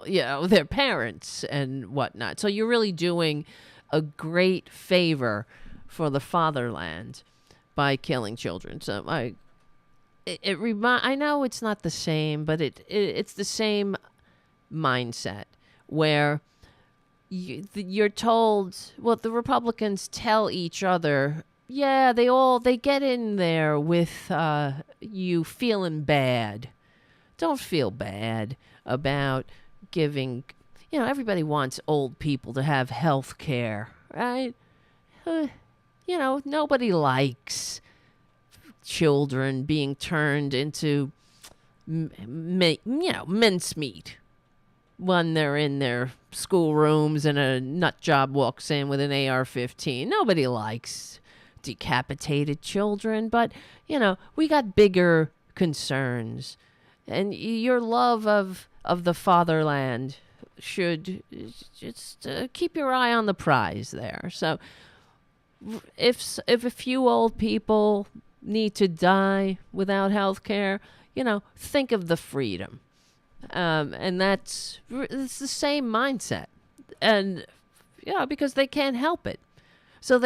their parents and whatnot. So you're really doing a great favor for the fatherland by killing children. So I know it's not the same, but it's the same mindset where. You're told, well, the Republicans tell each other, yeah, they get in there with you feeling bad. Don't feel bad about giving, everybody wants old people to have health care, right? Nobody likes children being turned into, mincemeat. When they're in their schoolrooms and a nut job walks in with an AR-15. Nobody likes decapitated children, but, we got bigger concerns. And your love of the fatherland should just keep your eye on the prize there. So if a few old people need to die without health care, think of the freedom. And it's the same mindset, and because they can't help it. So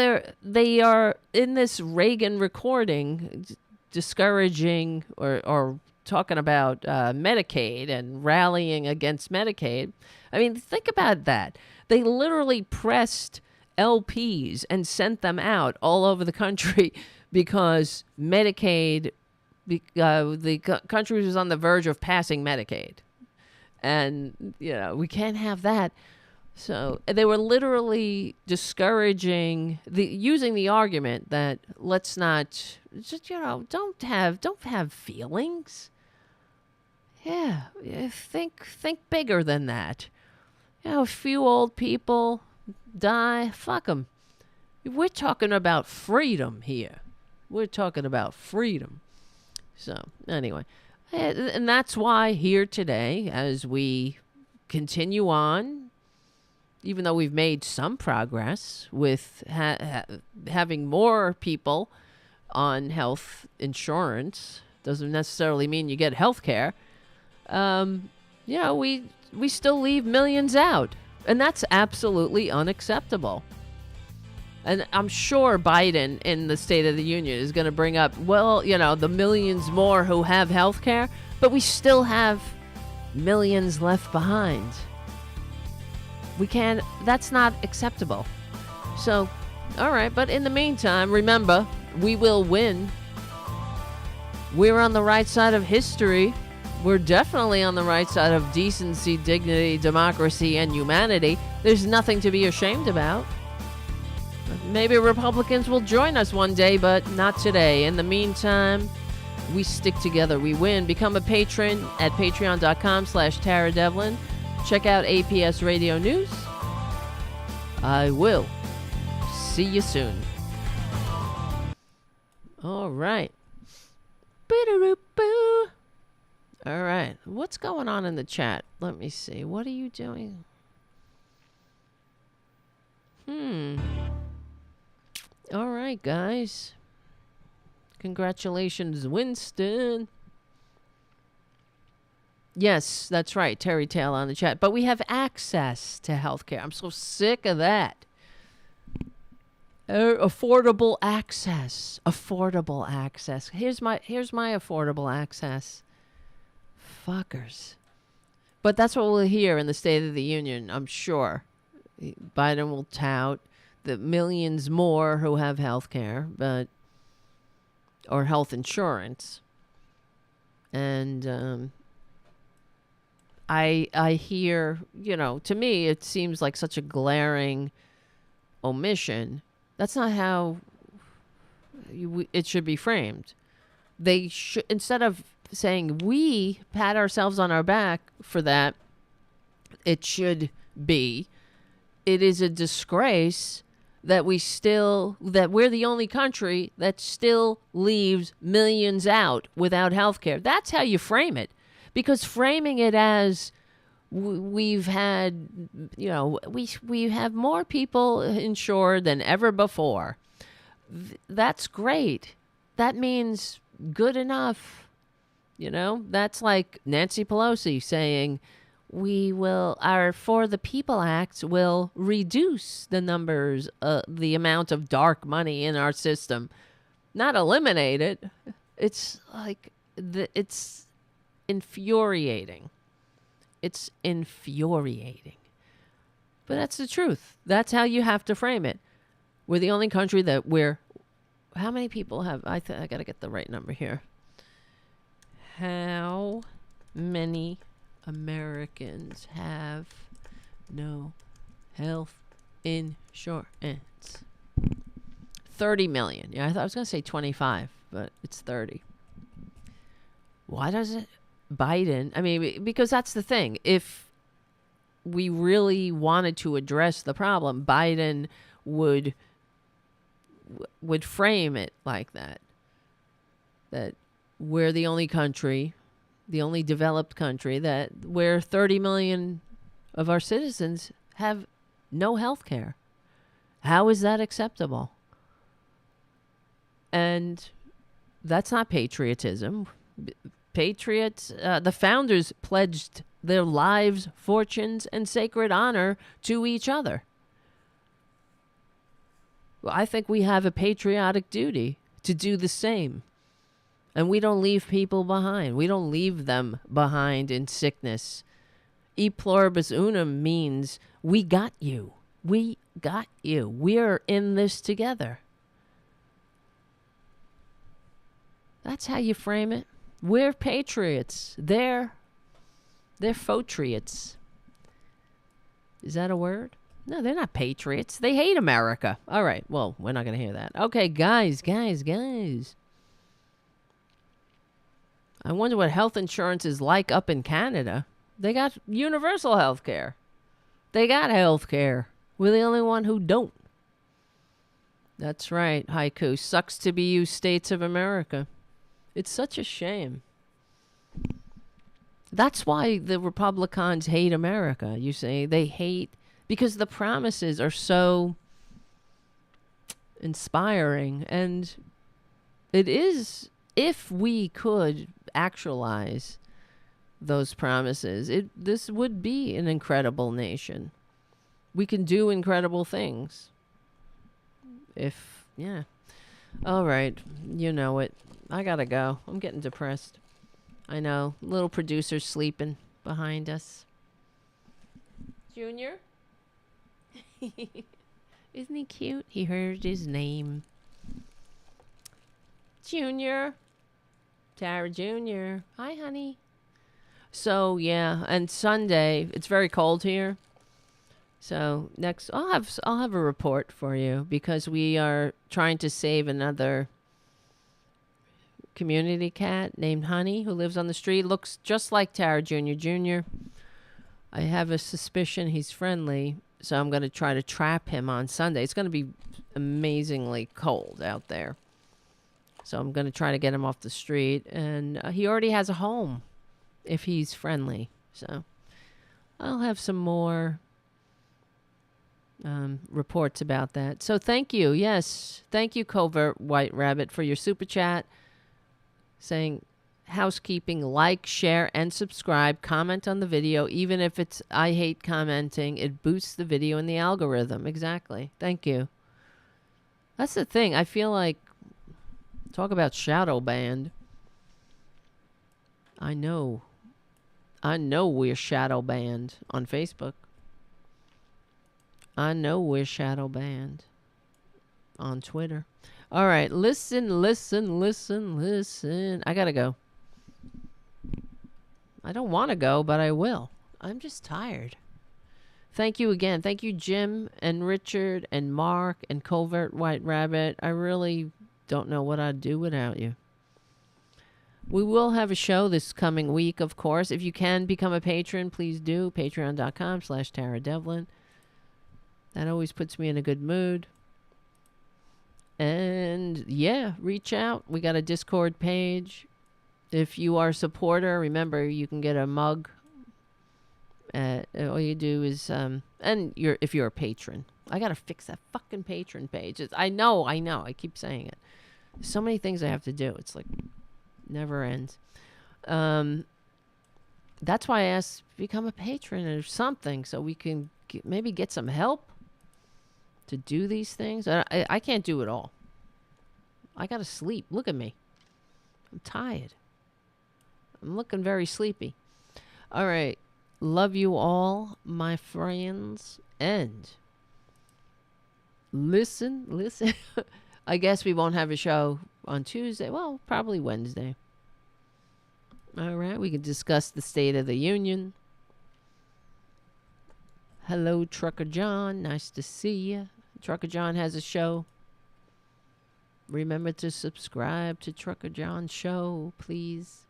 they are in this Reagan recording, discouraging or talking about Medicaid and rallying against Medicaid. I mean, think about that. They literally pressed LPs and sent them out all over the country because Medicaid. The country was on the verge of passing Medicaid. And, we can't have that. So they were literally discouraging, using the argument that let's not, just, don't have feelings. Yeah, think bigger than that. A few old people die, fuck them. We're talking about freedom here. We're talking about freedom. So, anyway, and that's why here today, as we continue on, even though we've made some progress with having more people on health insurance, doesn't necessarily mean you get health care. We still leave millions out, and that's absolutely unacceptable. And I'm sure Biden in the State of the Union is going to bring up, the millions more who have health care, but we still have millions left behind. We can't, that's not acceptable. So, all right, but in the meantime, remember, we will win. We're on the right side of history. We're definitely on the right side of decency, dignity, democracy, and humanity. There's nothing to be ashamed about. Maybe Republicans will join us one day, but not today. In the meantime, we stick together. We win. Become a patron at patreon.com/Tara Devlin. Check out APS Radio News. I will see you soon. All right. Boo-doo-boo. All right. What's going on in the chat? Let me see. What are you doing? All right, guys. Congratulations, Winston. Yes, that's right. Terry Taylor on the chat. But we have access to healthcare. I'm so sick of that. Affordable access. Affordable access. Here's my affordable access. Fuckers. But that's what we'll hear in the State of the Union, I'm sure. Biden will tout the millions more who have health care, or health insurance. And I hear, to me, it seems like such a glaring omission. That's not how it should be framed. They should, instead of saying we pat ourselves on our back for that, it should be, it is a disgrace that we're the only country that still leaves millions out without health care. That's how you frame it. Because framing it as we've had, we have more people insured than ever before. That's great. That means good enough. That's like Nancy Pelosi saying, our For the People Act will reduce the numbers, the amount of dark money in our system. Not eliminate it. It's like, it's infuriating. It's infuriating. But that's the truth. That's how you have to frame it. We're the only country that how many people have, I got to get the right number here. How many Americans have no health insurance? 30 million. Yeah, I was going to say 25, but it's 30. Why doesn't Biden, because that's the thing. If we really wanted to address the problem, Biden would frame it like that. That we're the only country, the only developed country where 30 million of our citizens have no health care. How is that acceptable? And that's not patriotism. Patriots, the founders pledged their lives, fortunes, and sacred honor to each other. Well, I think we have a patriotic duty to do the same. And we don't leave people behind. We don't leave them behind in sickness. E pluribus unum means we got you. We got you. We're in this together. That's how you frame it. We're patriots. They're photriots. Is that a word? No, they're not patriots. They hate America. All right. Well, we're not going to hear that. Okay, guys. I wonder what health insurance is like up in Canada. They got universal health care. They got health care. We're the only one who don't. That's right, Haiku. Sucks to be you, states of America. It's such a shame. That's why the Republicans hate America. You say they hate because the promises are so inspiring. And it is, if we could actualize those promises, this would be an incredible nation. We can do incredible things. All right. You know it. I gotta go. I'm getting depressed. I know. Little producer's sleeping behind us. Junior? Isn't he cute? He heard his name. Junior. Tara Jr. Hi, honey. So, yeah, and Sunday, it's very cold here. So, next I'll have a report for you because we are trying to save another community cat named Honey who lives on the street. Looks just like Tara Jr. I have a suspicion he's friendly, so I'm going to try to trap him on Sunday. It's going to be amazingly cold out there. So I'm going to try to get him off the street. And he already has a home if he's friendly. So I'll have some more reports about that. So thank you. Yes. Thank you, Covert White Rabbit, for your super chat. Saying housekeeping, like, share, and subscribe. Comment on the video. Even if it's I hate commenting, it boosts the video in the algorithm. Exactly. Thank you. That's the thing. I feel like talk about shadow banned. I know we're shadow banned on Facebook. I know we're shadow banned on Twitter. All right, listen. I gotta go. I don't want to go, but I will. I'm just tired. Thank you again. Thank you, Jim and Richard and Mark and Covert White Rabbit. I really don't know what I'd do without you. We will have a show this coming week, of course. If you can become a patron, please do. Patreon.com/Tara Devlin. That always puts me in a good mood. And yeah, reach out. We got a Discord page. If you are a supporter, remember you can get a mug. All you do is if you're a patron. I gotta fix that fucking patron page. I know. I keep saying it. There's so many things I have to do. It's like never ends. That's why I asked become a patron or something so we can maybe get some help to do these things. I can't do it all. I gotta sleep. Look at me. I'm tired. I'm looking very sleepy. All right. Love you all, my friends. And listen. I guess we won't have a show on Tuesday. Well, probably Wednesday. All right. We can discuss the State of the Union. Hello, Trucker John. Nice to see you. Trucker John has a show. Remember to subscribe to Trucker John's show, please.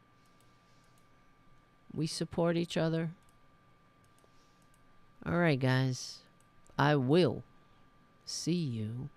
We support each other. All right, guys. I will see you